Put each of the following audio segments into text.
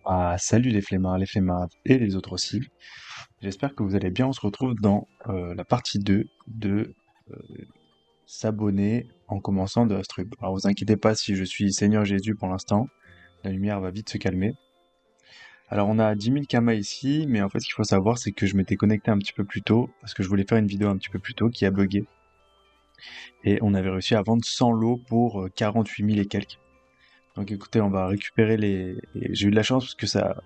Ah, salut les flemmards et les autres aussi. J'espère que vous allez bien. On se retrouve dans la partie 2 de euh, s'abonner en commençant de Astrub. Alors vous inquiétez pas si je suis Seigneur Jésus pour l'instant. La lumière va vite se calmer. Alors on a 10 000 kamas ici, mais en fait ce qu'il faut savoir c'est que je m'étais connecté un petit peu plus tôt parce que je voulais faire une vidéo un petit peu plus tôt qui a bugué. Et on avait réussi à vendre 100 lots pour 48 000 et quelques. Donc écoutez, on va récupérer les... et j'ai eu de la chance parce que ça,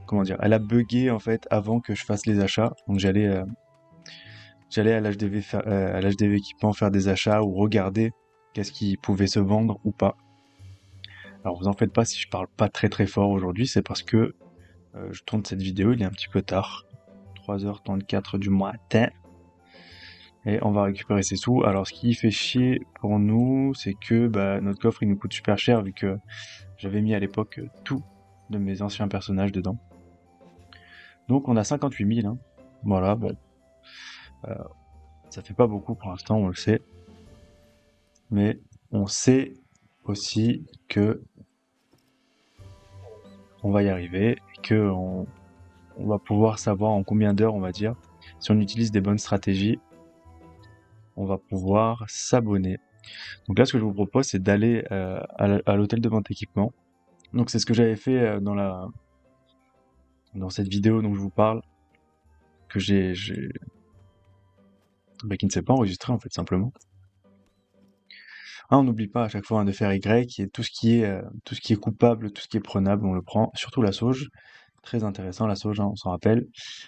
comment dire, elle a bugué en fait avant que je fasse les achats. Donc j'allais à l'HDV à l'HDV équipement faire des achats ou regarder qu'est-ce qui pouvait se vendre ou pas. Alors vous en faites pas si je parle pas très très fort aujourd'hui, c'est parce que je tourne cette vidéo, il est un petit peu tard, 3h34 du matin, et on va récupérer ces sous. Alors ce qui fait chier pour nous, c'est que bah, notre coffre il nous coûte super cher vu que j'avais mis à l'époque tout de mes anciens personnages dedans. Donc on a 58 000, hein. Voilà, bon, euh, ça fait pas beaucoup pour l'instant, on le sait, mais on sait aussi que on va y arriver et que on va pouvoir savoir en combien d'heures, on va dire, si on utilise des bonnes stratégies, on va pouvoir s'abonner. Donc là, ce que je vous propose, c'est d'aller à l'hôtel de vente équipement. Donc c'est ce que j'avais fait dans cette vidéo dont je vous parle, que bah, qui ne s'est pas enregistré en fait simplement. On n'oublie pas à chaque fois de faire Y et tout ce qui est coupable, tout ce qui est prenable, on le prend. Surtout la sauge, très intéressant la sauge, hein, on s'en rappelle.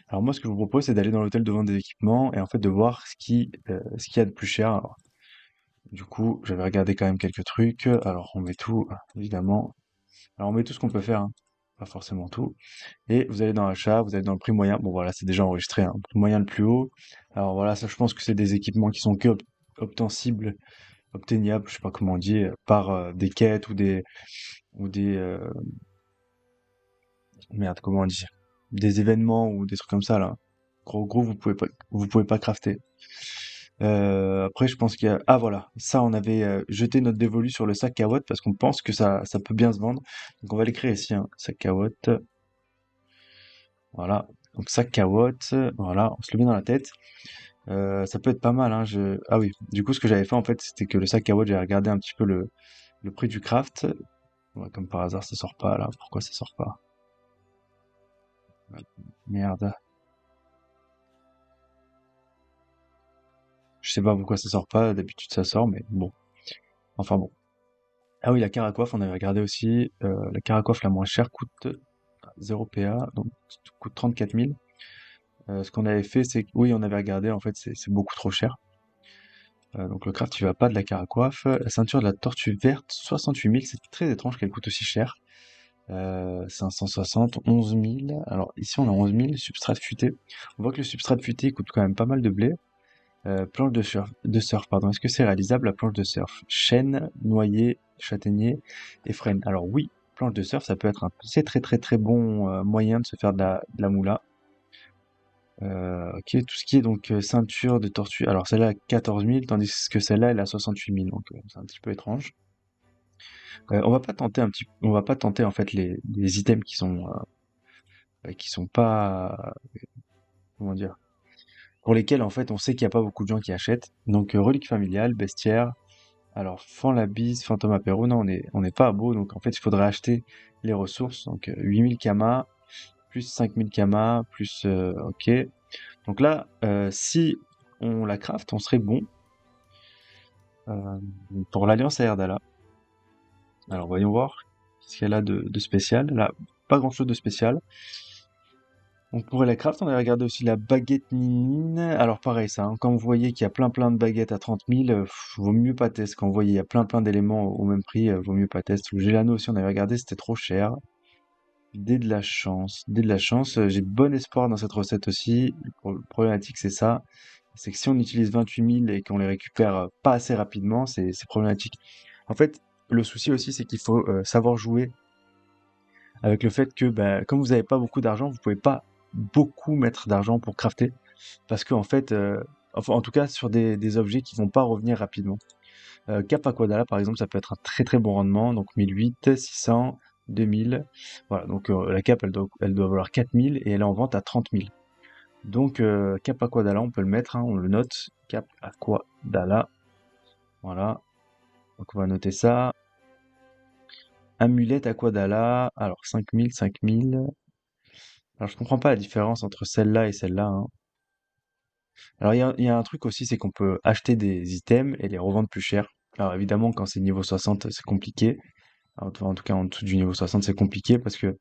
Alors moi, ce que je vous propose, c'est d'aller dans l'hôtel de vente des équipements et en fait de voir ce qu'il y a de plus cher. Alors, du coup, j'avais regardé quand même quelques trucs. Alors on met tout, évidemment. Alors on met tout ce qu'on peut faire, hein, pas forcément tout. Et vous allez dans l'achat, vous allez dans le prix moyen. Bon voilà, c'est déjà enregistré, hein, prix moyen le plus haut. Alors voilà, ça je pense que c'est des équipements qui sont que obtensibles, obtenables, je sais pas comment on dit, par des quêtes ou des merde, comment on dit, des événements ou des trucs comme ça là. Gros, vous pouvez pas crafter. Après, je pense qu'il y a, ah voilà, ça on avait jeté notre dévolu sur le sac Kawot parce qu'on pense que ça peut bien se vendre. Donc on va l'écrire ici, hein, sac Kawot. Voilà. Donc sac Kawot, voilà, on se le met dans la tête. Ça peut être pas mal, hein. Ah oui, du coup, ce que j'avais fait en fait, c'était que le sac Kawot, j'avais regardé un petit peu le prix du craft. Ouais, comme par hasard, ça sort pas là. Pourquoi ça sort pas? Merde. Je sais pas pourquoi ça sort pas. D'habitude, ça sort, mais bon. Enfin bon. Ah oui, la Caracoiffe, on avait regardé aussi. La Caracoiffe la moins chère coûte 0 PA, donc coûte 34 000. Ce qu'on avait fait, c'est que oui, on avait regardé. En fait, c'est beaucoup trop cher. Donc le craft, tu vas pas de la Caracoiffe. La ceinture de la tortue verte, 68 000. C'est très étrange qu'elle coûte aussi cher. 560, 11 000. Alors ici on a 11 000, substrat futé. On voit que le substrat futé coûte quand même pas mal de blé. Planche de surf, pardon. Est-ce que c'est réalisable la planche de surf? Chêne, noyer, châtaignier et frêne. Alors oui, planche de surf, ça peut être un très très très très bon moyen de se faire de la moula. Ok, tout ce qui est donc ceinture de tortue. Alors celle-là a 14 000, tandis que celle-là elle a 68 000, donc c'est un petit peu étrange. On va pas tenter en fait les items qui sont pas, comment dire, pour lesquels en fait on sait qu'il y a pas beaucoup de gens qui achètent. Donc relique familiale, bestiaire. Alors fan la bise, fantôme apéro, non on n'est pas à beau, donc en fait il faudrait acheter les ressources. Donc 8000 kamas plus 5000 kamas plus ok. Donc là si on la craft, on serait bon euh, pour l'Alliance à Erdala. Alors voyons voir ce qu'elle a de spécial. Là, pas grand chose de spécial. Donc pour la craft, on a regardé aussi la baguette ninine. Alors pareil, ça, hein, quand vous voyez qu'il y a plein de baguettes à 30 000, vaut mieux pas tester. Quand vous voyez il y a plein d'éléments au même prix, vaut mieux pas tester. Le Gelano aussi, on avait regardé, c'était trop cher. Dès de la chance, dès de la chance. J'ai bon espoir dans cette recette aussi. Le problématique, c'est ça. C'est que si on utilise 28 000 et qu'on les récupère pas assez rapidement, c'est problématique. En fait, le souci aussi, c'est qu'il faut savoir jouer avec le fait que, bah, comme vous n'avez pas beaucoup d'argent, vous pouvez pas beaucoup mettre d'argent pour crafter, parce qu'en fait, enfin, en tout cas sur des objets qui vont pas revenir rapidement. Cap Aquadala, par exemple, ça peut être un très très bon rendement, donc 1008, 600, 2000. Voilà, donc la cape, elle doit valoir 4000 et elle est en vente à 30 000. Donc, Cap Aquadala, on peut le mettre, hein, on le note. Cap Aquadala. Voilà. Donc, on va noter ça. Amulette Aquadala. Alors, 5000, 5000. Alors, je comprends pas la différence entre celle-là et celle-là, hein. Alors, il y a un truc aussi, c'est qu'on peut acheter des items et les revendre plus cher. Alors, évidemment, quand c'est niveau 60, c'est compliqué. En tout cas, en dessous du niveau 60, c'est compliqué parce qu'il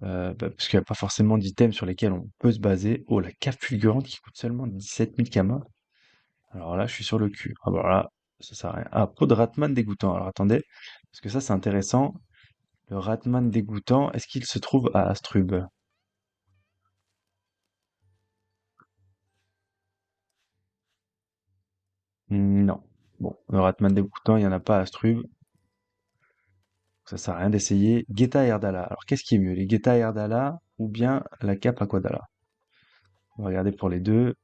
n'y a pas forcément d'items sur lesquels on peut se baser. Oh, la cape fulgurante qui coûte seulement 17 000 kamas. Alors là, je suis sur le cul. Ah bah là, ça sert à rien. Ah, peau de Ratman dégoûtant. Alors attendez, parce que ça c'est intéressant. Le Ratman dégoûtant, est-ce qu'il se trouve à Astrub? Non. Bon, le Ratman dégoûtant, il n'y en a pas à Astrub. Ça sert à rien d'essayer. Guetta Erdala. Alors qu'est-ce qui est mieux, les Guetta Erdala ou bien la cape Aquadala? On va regarder pour les deux.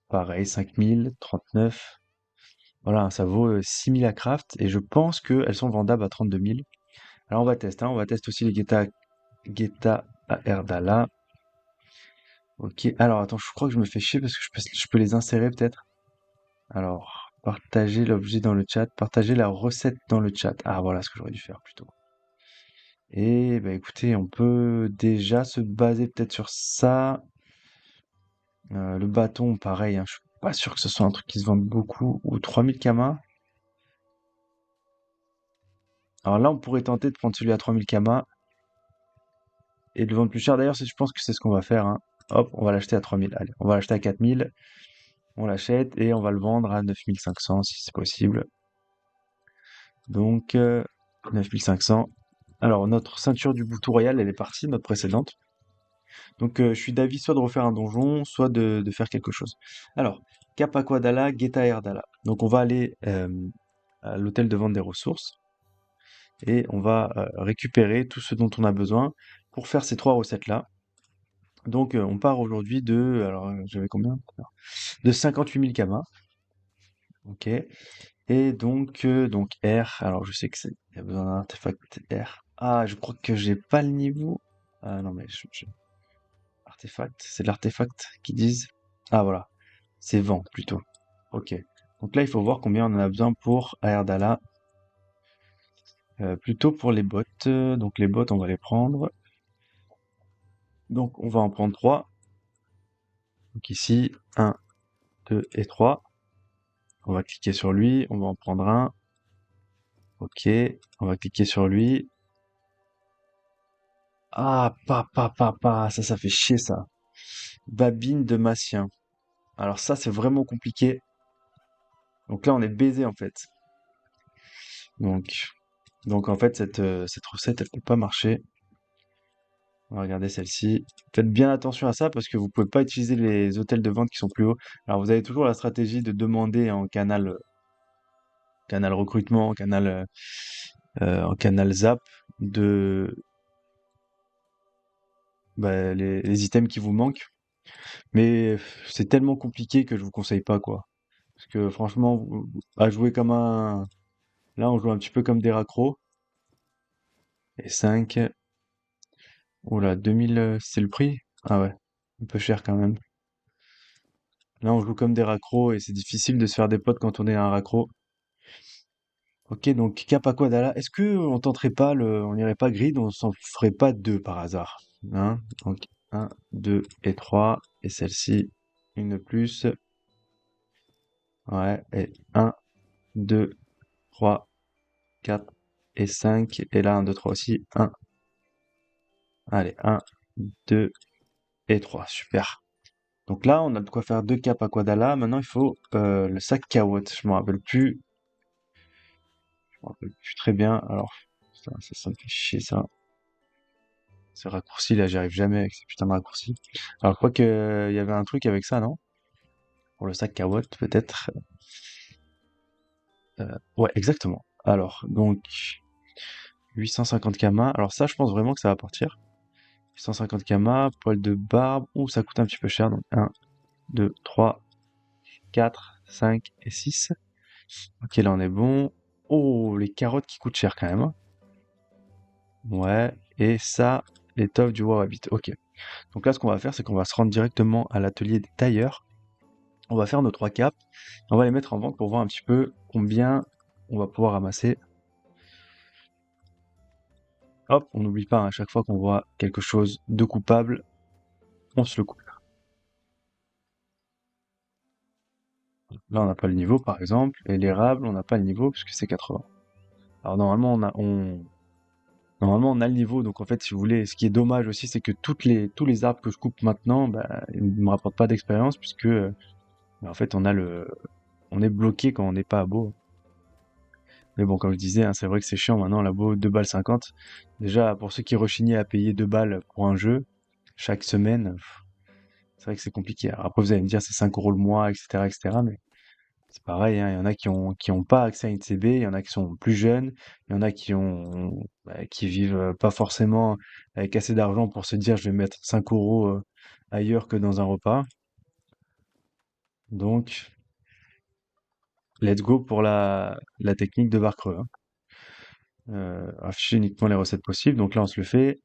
Pareil, 5000, 39. Voilà, ça vaut 6000 à craft et je pense qu'elles sont vendables à 32 000. Alors on va tester, hein, on va tester aussi les Guetta Erdala. Ok, alors attends, je crois que je me fais chier parce que je peux les insérer peut-être. Alors, partager l'objet dans le chat, partager la recette dans le chat. Ah voilà ce que j'aurais dû faire plutôt. Et bah écoutez, on peut déjà se baser peut-être sur ça. Le bâton, pareil, hein, je suis pas sûr que ce soit un truc qui se vende beaucoup. Ou 3000 kamas. Alors là, on pourrait tenter de prendre celui à 3000 kamas et de le vendre plus cher. D'ailleurs, je pense que c'est ce qu'on va faire, hein. Hop, on va l'acheter à 3000. Allez, on va l'acheter à 4000. On l'achète et on va le vendre à 9500 si c'est possible. Donc, 9500. Alors, notre ceinture du bouton royal, elle est partie, notre précédente. Donc, je suis d'avis soit de refaire un donjon, soit de faire quelque chose. Alors, Cap Aquadala, Geta Erdala. Donc, on va aller à l'hôtel de vente des ressources et on va récupérer tout ce dont on a besoin pour faire ces trois recettes-là. Donc, on part aujourd'hui de, alors, j'avais combien? De 58 000 kamas. Ok. Et donc R, alors je sais que il y a besoin d'un artefact R. Ah, je crois que j'ai pas le niveau. Ah non, mais artefact, c'est de l'artefact qu'ils disent. Ah voilà, c'est vent plutôt. Ok. Donc là, il faut voir combien on en a besoin pour Aerdala. Plutôt pour les bottes. Donc les bottes, on va les prendre. Donc on va en prendre 3. Donc ici, un, 2 et 3. On va cliquer sur lui, on va en prendre un. Ok, on va cliquer sur lui. Ah, ça fait chier ça. Babine de Massien. Alors ça, c'est vraiment compliqué. Donc là, on est baisé en fait. Donc, donc en fait, cette recette, elle peut pas marcher. On va regarder celle-ci. Faites bien attention à ça parce que vous pouvez pas utiliser les hôtels de vente qui sont plus hauts. Alors vous avez toujours la stratégie de demander en canal recrutement, en canal Zap de les items qui vous manquent. Mais c'est tellement compliqué que je vous conseille pas quoi. Parce que franchement, à jouer comme un, là, on joue un petit peu comme des raccros. Et 5. Oula, 2000, c'est le prix? Ah ouais, un peu cher quand même. Là, on joue comme des raccros et c'est difficile de se faire des potes quand on est un raccro. Ok, donc Cap Aquadala, est-ce que on tenterait pas on irait pas grid, on s'en ferait pas deux par hasard? Hein? Donc un, 2 et 3. Et celle-ci, une de plus. Ouais, et un, 2, 3, 4 et 5. Et là, un, 2, 3 aussi. Un. Allez, un, 2 et 3. Super. Donc là, on a de quoi faire deux capes Aquadala. Maintenant, il faut le sac Kawot. Je me rappelle plus très bien. Alors, ça me fait chier ça. Ces raccourcis là, j'y arrive jamais avec ces putains de raccourcis. Alors, je crois que il y avait un truc avec ça, non? Pour le sac Kawot, peut-être. Ouais, exactement. Alors, donc 850 kamas. Alors ça, je pense vraiment que ça va partir. 850 kamas, poil de barbe. Ouh, ça coûte un petit peu cher. Donc un, 2, 3, 4, 5 et 6. Ok, là on est bon. Oh, les carottes qui coûtent cher quand même, hein. Ouais, et ça, l'étoffe du Warrabbit. Ok. Donc là, ce qu'on va faire, c'est qu'on va se rendre directement à l'atelier des tailleurs. On va faire nos 3 capes. On va les mettre en vente pour voir un petit peu combien on va pouvoir ramasser. Hop, on n'oublie pas, hein, à chaque fois qu'on voit quelque chose de coupable, on se le coupe. Là, on n'a pas le niveau, par exemple, et l'érable, on n'a pas le niveau puisque c'est 80. Alors normalement, on a le niveau, donc en fait, si vous voulez, ce qui est dommage aussi, c'est que tous les arbres que je coupe maintenant, bah, ils ne me rapportent pas d'expérience puisque, bah, en fait, on est bloqué quand on n'est pas à beau. Mais bon, comme je disais, hein, c'est vrai que c'est chiant maintenant, la beau 2 balles 50. Déjà, pour ceux qui rechignaient à payer 2 balles pour un jeu, chaque semaine, c'est vrai que c'est compliqué. Alors après, vous allez me dire, c'est 5 euros le mois, etc., etc., mais c'est pareil, hein, il y en a qui ont pas accès à une CB, il y en a qui sont plus jeunes, il y en a qui vivent pas forcément avec assez d'argent pour se dire, je vais mettre 5 euros ailleurs que dans un repas. Donc, let's go pour la technique de bar creux, hein. Afficher uniquement les recettes possibles. Donc là, on se le fait.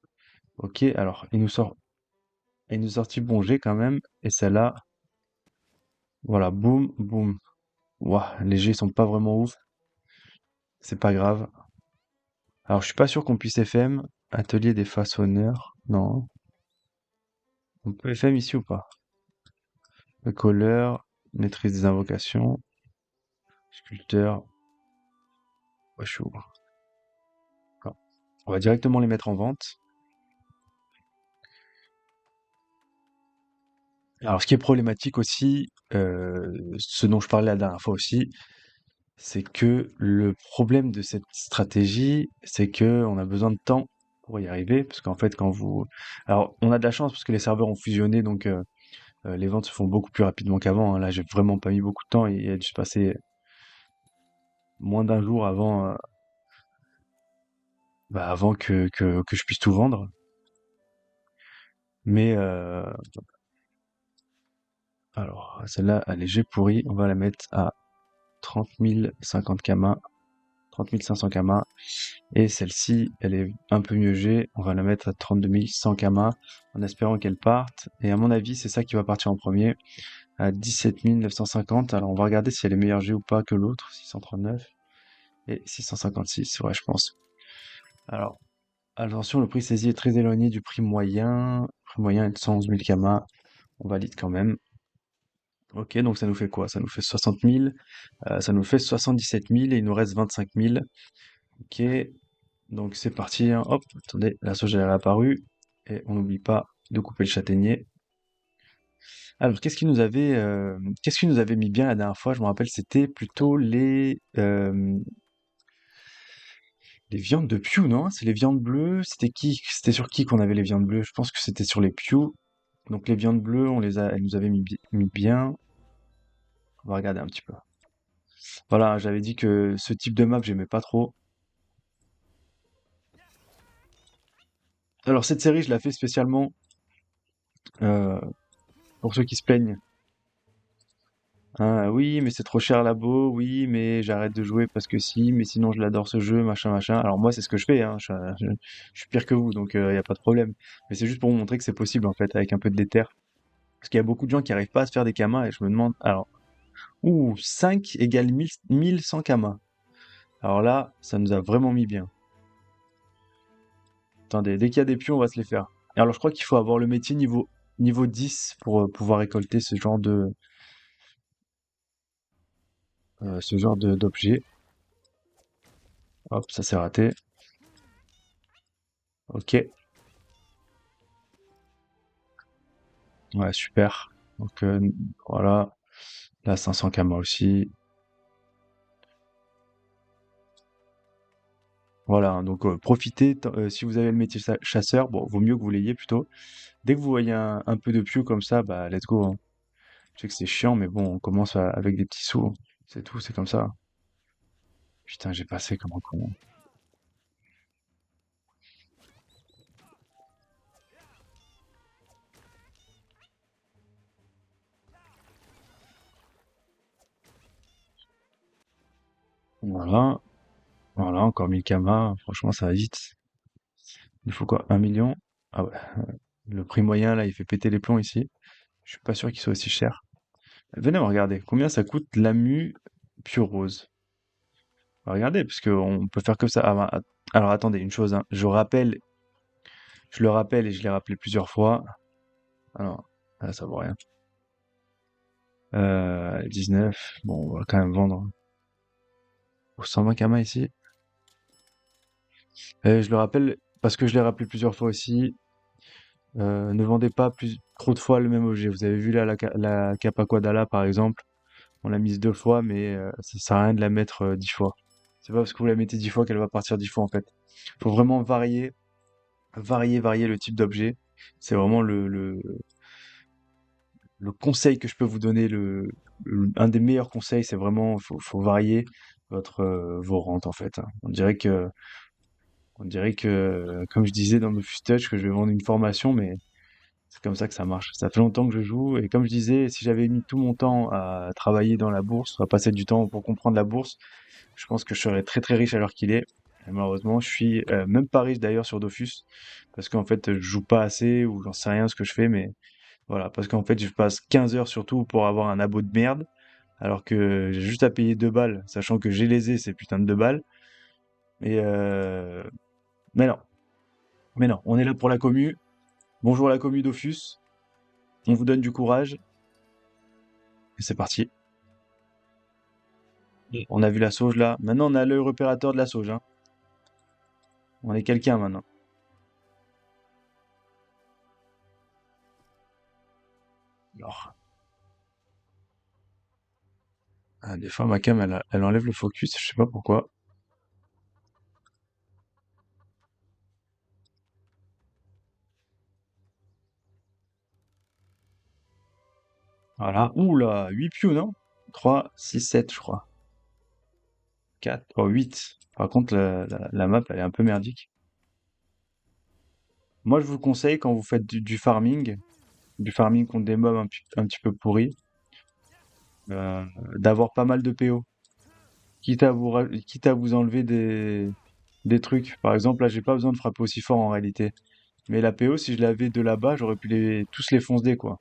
Ok, alors il nous sortit bon G quand même. Et celle-là, voilà, boum, boum. Ouah, les G sont pas vraiment ouf. C'est pas grave. Alors, je suis pas sûr qu'on puisse FM. Atelier des façonneurs. Non. On peut FM ici ou pas? Le colleur, maîtrise des invocations, sculpteur. Ouais, je suis où? Non. On va directement les mettre en vente. Alors, ce qui est problématique aussi, ce dont je parlais la dernière fois aussi, c'est que le problème de cette stratégie, c'est que on a besoin de temps pour y arriver, parce qu'en fait, alors, on a de la chance parce que les serveurs ont fusionné, donc les ventes se font beaucoup plus rapidement qu'avant, hein. Là, j'ai vraiment pas mis beaucoup de temps, il a dû se passer moins d'un jour avant, avant que je puisse tout vendre. Mais alors, celle-là, elle est G pourrie, on va la mettre à 30 050 kama, 30 500 kama. Et celle-ci, elle est un peu mieux G. On va la mettre à 32 100 kama en espérant qu'elle parte. Et à mon avis, c'est ça qui va partir en premier à 17 950. Alors on va regarder si elle est meilleure G ou pas que l'autre, 639 et 656. Ouais, je pense. Alors, attention, le prix saisi est très éloigné du prix moyen. Le prix moyen est de 111 000 kama. On valide quand même. Ok, donc ça nous fait quoi? Ça nous fait 60 000. Ça nous fait 77 000 et il nous reste 25 000. Ok, donc c'est parti, hein. Hop, attendez, la sauge elle est réapparue. Et on n'oublie pas de couper le châtaignier. Alors, qu'est-ce qui nous avait mis bien la dernière fois? Je me rappelle, c'était plutôt les viandes de Pew, non? C'est les viandes bleues. C'était qui? C'était sur qui qu'on avait les viandes bleues? Je pense que c'était sur les Pew. Donc les viandes bleues, elles nous avaient mis bien. On va regarder un petit peu. Voilà, j'avais dit que ce type de map, j'aimais pas trop. Alors cette série, je la fais spécialement euh, pour ceux qui se plaignent. Hein, oui, mais c'est trop cher labo, oui, mais j'arrête de jouer parce que si, mais sinon je l'adore ce jeu, machin, machin. Alors moi, c'est ce que je fais, hein, je suis pire que vous, donc il y a pas de problème. Mais c'est juste pour vous montrer que c'est possible, en fait, avec un peu de déter. Parce qu'il y a beaucoup de gens qui arrivent pas à se faire des kamas, et je me demande, alors, 5 égale 1100 kamas. Alors là, ça nous a vraiment mis bien. Attendez, dès qu'il y a des pions, on va se les faire. Et alors, je crois qu'il faut avoir le métier niveau 10 pour pouvoir récolter ce genre d'objet. Hop, ça c'est raté. Ok. Ouais, super. Donc voilà, là 500 kama aussi. Voilà, hein, donc profitez, si vous avez le métier chasseur, bon, vaut mieux que vous l'ayez plutôt. Dès que vous voyez un peu de piou comme ça, bah let's go, hein. Je sais que c'est chiant, mais bon, on commence avec des petits sous, hein. C'est tout, c'est comme ça. Putain, j'ai passé comme un con. Voilà, voilà, encore 1000 kama, franchement ça va vite. Il faut quoi? 1 million? Ah ouais. Le prix moyen, là, il fait péter les plombs ici. Je suis pas sûr qu'il soit aussi cher. Venez me regarder. Combien ça coûte l'Amu Pure Rose? Regardez, parce qu'on peut faire que ça. Ah, bah, alors attendez, une chose, hein. Je le rappelle et je l'ai rappelé plusieurs fois. Alors, là, ça vaut rien. 19. Bon, on va quand même vendre pour 120 Kama ici. Je le rappelle parce que je l'ai rappelé plusieurs fois aussi. Ne vendez pas trop de fois le même objet. Vous avez vu là la Capa Quadala par exemple. On l'a mise 2 fois, mais ça sert à rien de la mettre 10 fois. C'est pas parce que vous la mettez 10 fois qu'elle va partir 10 fois en fait. Faut vraiment varier le type d'objet. C'est vraiment le conseil que je peux vous donner. Un des meilleurs conseils, c'est vraiment faut varier vos rentes en fait, hein. On dirait que, comme je disais dans Dofus Touch, que je vais vendre une formation, mais c'est comme ça que ça marche. Ça fait longtemps que je joue, et comme je disais, si j'avais mis tout mon temps à travailler dans la bourse, à passer du temps pour comprendre la bourse, je pense que je serais très très riche à l'heure qu'il est. Et malheureusement, je suis même pas riche d'ailleurs sur Dofus, parce qu'en fait, je joue pas assez, ou j'en sais rien ce que je fais, mais voilà, parce qu'en fait, je passe 15 heures surtout pour avoir un abo de merde, alors que j'ai juste à payer 2 balles, sachant que j'ai lésé ces putains de 2 balles. Et mais non, mais non, on est là pour la commu. Bonjour la commu Dofus, on vous donne du courage, et c'est parti. On a vu la sauge là. Maintenant, on a l'œil repérateur de la sauge, hein. On est quelqu'un maintenant. Alors, des fois, ma cam, elle enlève le focus, je sais pas pourquoi. Voilà. Ouh là, 8 pions, non? 3, 6, 7, je crois. 4, oh, 8. Par contre, la map, elle est un peu merdique. Moi, je vous conseille, quand vous faites du farming contre des mobs un petit peu pourris, euh, d'avoir pas mal de PO. Quitte à vous enlever des trucs. Par exemple, là, j'ai pas besoin de frapper aussi fort en réalité. Mais la PO, si je l'avais de là-bas, j'aurais pu tous les foncer, quoi.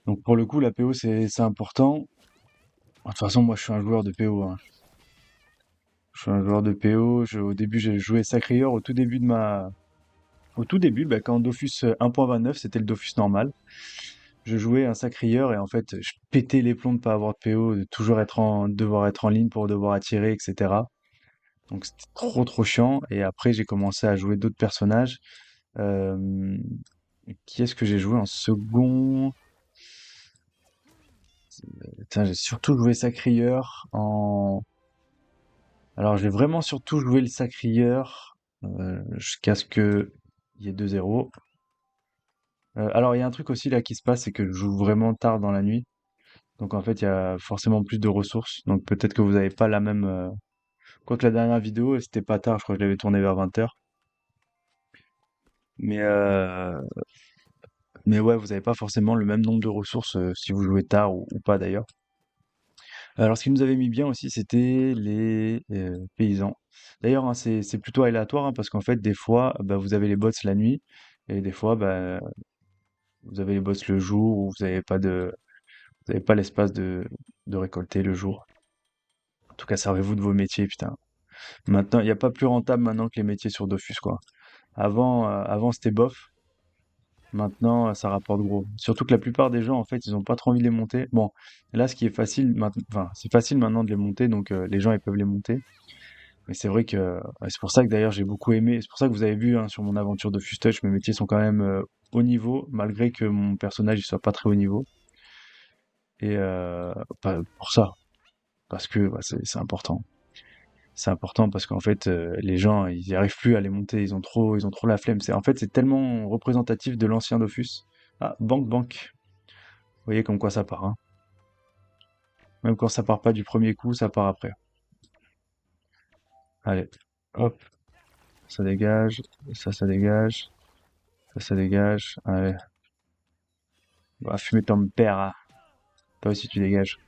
Donc pour le coup, la PO, c'est important. De toute façon, moi, je suis un joueur de PO, hein. Je suis un joueur de PO. Au début, j'ai joué Sacrieur au tout début, bah, quand Dofus 1.29, c'était le Dofus normal. Je jouais un Sacrieur et en fait, je pétais les plombs de pas avoir de PO, de toujours devoir être en ligne pour devoir attirer, etc. Donc c'était trop trop chiant. Et après, j'ai commencé à jouer d'autres personnages. Euh, qui est-ce que j'ai joué en second? Putain, j'ai surtout joué Sacrieur en... Alors, j'ai vraiment surtout joué le Sacrieur jusqu'à ce que il y ait 2-0. Alors, il y a un truc aussi là qui se passe, c'est que je joue vraiment tard dans la nuit. Donc, en fait, il y a forcément plus de ressources. Donc, peut-être que vous n'avez pas la même... Quoique la dernière vidéo, c'était pas tard, je crois que je l'avais tournée vers 20 h. Mais, euh, mais ouais, vous n'avez pas forcément le même nombre de ressources si vous jouez tard ou pas d'ailleurs. Alors, ce qui nous avait mis bien aussi, c'était les paysans. D'ailleurs, hein, c'est plutôt aléatoire, hein, parce qu'en fait, des fois, bah, vous avez les bots la nuit, et des fois, bah, vous avez les bots le jour, où vous avez pas l'espace de récolter le jour. En tout cas, servez-vous de vos métiers, putain. Maintenant, il n'y a pas plus rentable maintenant que les métiers sur Dofus, quoi. Avant c'était bof. Maintenant, ça rapporte gros. Surtout que la plupart des gens, en fait, ils ont pas trop envie de les monter. Bon, là, ce qui est facile, enfin, c'est facile maintenant de les monter, donc les gens, ils peuvent les monter. Mais c'est vrai que c'est pour ça que d'ailleurs j'ai beaucoup aimé. C'est pour ça que vous avez vu, hein, sur mon aventure de Touch, mes métiers sont quand même haut niveau, malgré que mon personnage il soit pas très haut niveau. Et pour ça, parce que bah, c'est important. C'est important parce qu'en fait, les gens ils y arrivent plus à les monter. Ils ont trop la flemme. En fait c'est tellement représentatif de l'ancien Dofus. Ah, banque. Vous voyez comme quoi ça part, hein. Même quand ça part pas du premier coup, ça part après. Allez, hop, ça dégage, ça dégage, ça dégage. Allez, va fumer ton père, hein. Toi aussi tu dégages.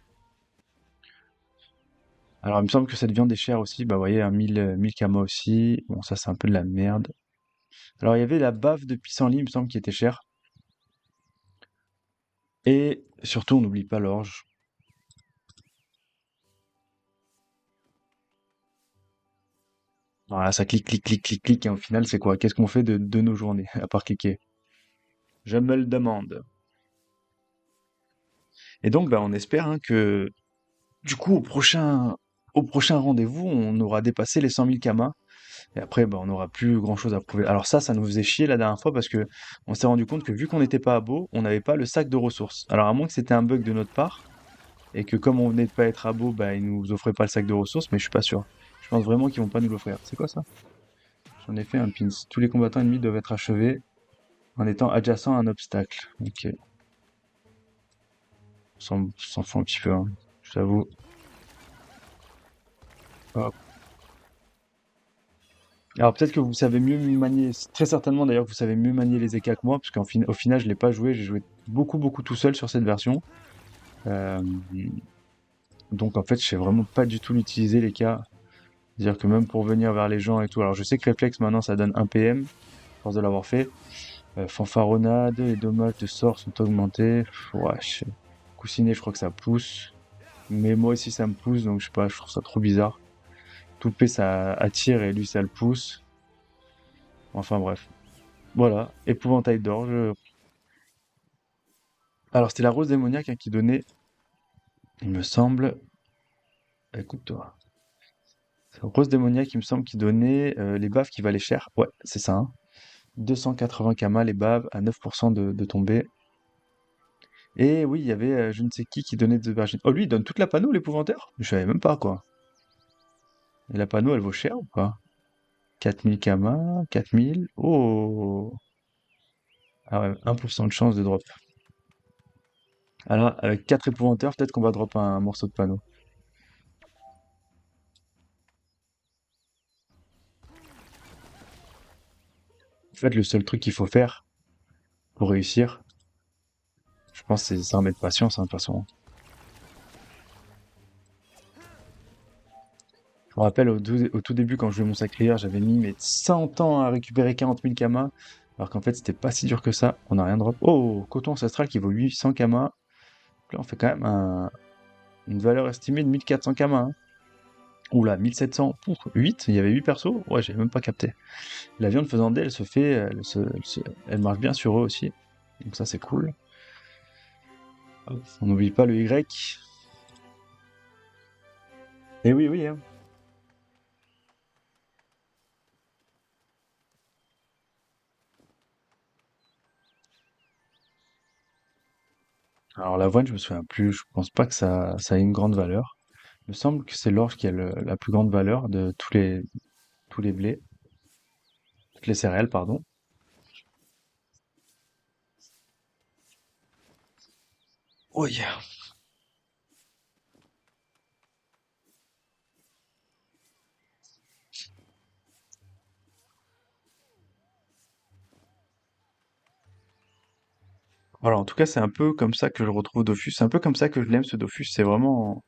Alors, il me semble que cette viande est chère aussi. Bah, vous voyez, un 1000 kamas aussi. Bon, ça, c'est un peu de la merde. Alors, il y avait la bave de pissenlit, il me semble, qui était chère. Et surtout, on n'oublie pas l'orge. Voilà, ça clique, clique, clique, clique, clique. Et au final, c'est quoi? Qu'est-ce qu'on fait de nos journées, à part cliquer? Je me le demande. Et donc, bah, on espère hein, que, du coup, au prochain rendez-vous, on aura dépassé les 100 000 kamas. Et après, bah, on n'aura plus grand-chose à prouver. Alors ça nous faisait chier la dernière fois parce que on s'est rendu compte que vu qu'on n'était pas à Beau, on n'avait pas le sac de ressources. Alors à moins que c'était un bug de notre part et que comme on venait de pas être à Beau, bah, ils nous offraient pas le sac de ressources, mais je suis pas sûr. Je pense vraiment qu'ils vont pas nous l'offrir. C'est quoi ça? J'en ai fait un pins. Tous les combattants ennemis doivent être achevés en étant adjacents à un obstacle. Ok. On s'en fout un petit peu, hein. J'avoue. Hop. Alors peut-être que vous savez mieux manier, très certainement d'ailleurs que vous savez mieux manier les EK que moi, parce au final je l'ai pas joué, j'ai joué beaucoup beaucoup tout seul sur cette version. Euh, donc en fait je sais vraiment pas du tout l'utiliser les K. C'est-à-dire que même pour venir vers les gens et tout, alors je sais que réflexe maintenant ça donne 1 PM, à force de l'avoir fait. Fanfaronnade, les dommages de sort sont augmentés. Ouais, coussinet je crois que ça pousse. Mais moi aussi ça me pousse, donc je sais pas, je trouve ça trop bizarre. Toupet ça attire et lui ça le pousse. Enfin bref. Voilà, épouvantail d'orge. Alors, c'était la rose démoniaque hein, qui donnait, il me semble, écoute-toi, c'est la rose démoniaque, il me semble, qui donnait les baves qui valaient cher. Ouais, c'est ça, hein. 280 kamas, les baves, à 9% de tombée. Et oui, il y avait je ne sais qui donnait des aubergines. Oh, lui, il donne toute la panneau, l'épouvanteur? Je savais même pas, quoi. Et la panneau, elle vaut cher ou pas? 4000 kamas, 4000. Oh! Ah ouais, 1% de chance de drop. Alors, avec 4 épouvanteurs, peut-être qu'on va drop un morceau de panneau. En fait, le seul truc qu'il faut faire pour réussir, je pense que c'est ça, mettre patience, hein, de toute façon. Je me rappelle au tout début, quand je jouais mon sacrière, j'avais mis mais 100 ans à récupérer 40 000 kamas, alors qu'en fait, c'était pas si dur que ça. On n'a rien drop. Oh, coton ancestral qui vaut 800 kamas. Là, on fait quand même une valeur estimée de 1400 kamas. Hein. Oula, 1700. Pouf, 8, il y avait 8 persos. Ouais, j'ai même pas capté. La viande faisandée, elle se fait, elle marche bien sur eux aussi. Donc ça, c'est cool. Hop, on n'oublie pas le Y. Et oui, oui, hein. Alors l'avoine, je me souviens plus, je pense pas que ça ait une grande valeur. Il me semble que c'est l'orge qui a la plus grande valeur de tous les blés, toutes les céréales, pardon. Oh yeah. Voilà, en tout cas, c'est un peu comme ça que je retrouve Dofus. C'est un peu comme ça que je l'aime, ce Dofus. C'est vraiment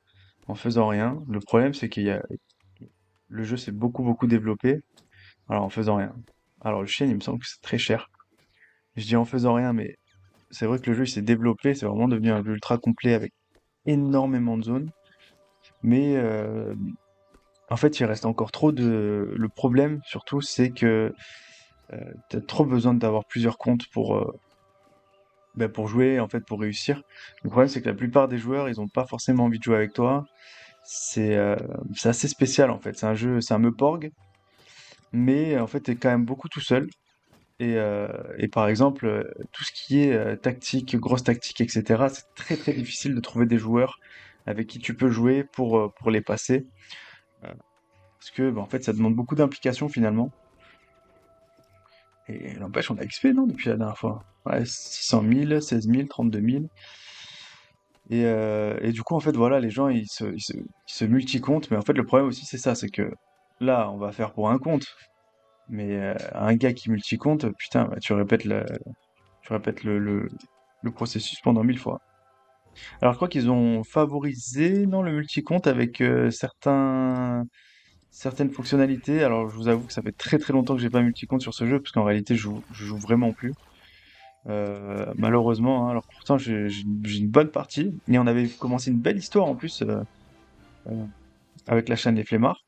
en faisant rien. Le problème, c'est le jeu s'est beaucoup, beaucoup développé. Alors, en faisant rien. Alors, le chien, il me semble que c'est très cher. Je dis en faisant rien, mais c'est vrai que le jeu, il s'est développé. C'est vraiment devenu un jeu ultra complet avec énormément de zones. Mais en fait, il reste encore trop de. Le problème, surtout, c'est que t'as trop besoin d'avoir plusieurs comptes pour jouer, en fait, pour réussir. Le problème, c'est que la plupart des joueurs, ils ont pas forcément envie de jouer avec toi. C'est assez spécial, en fait. C'est un jeu, c'est un Meporg, mais en fait, t'es quand même beaucoup tout seul. Et par exemple, tout ce qui est tactique, grosse tactique, etc., c'est très très difficile de trouver des joueurs avec qui tu peux jouer pour les passer. Euh, Parce que, bah, en fait, ça demande beaucoup d'implication finalement. Et n'empêche, on a XP, non, depuis la dernière fois. Ouais, 600 000, 16 000, 32 000. Et du coup, en fait, voilà, les gens, ils se multi-comptent. Mais en fait, le problème aussi, c'est ça, c'est que là, on va faire pour un compte. Mais un gars qui multi-compte, putain, bah, tu répètes le processus pendant 1000 fois. Alors, je crois qu'ils ont favorisé, non, le multi-compte avec certaines fonctionnalités. Alors, je vous avoue que ça fait très très longtemps que j'ai pas multi-compte sur ce jeu, parce qu'en réalité, je joue vraiment plus. Malheureusement, hein. Alors pourtant, j'ai une bonne partie, et on avait commencé une belle histoire en plus euh, avec la chaîne Les Flemmards.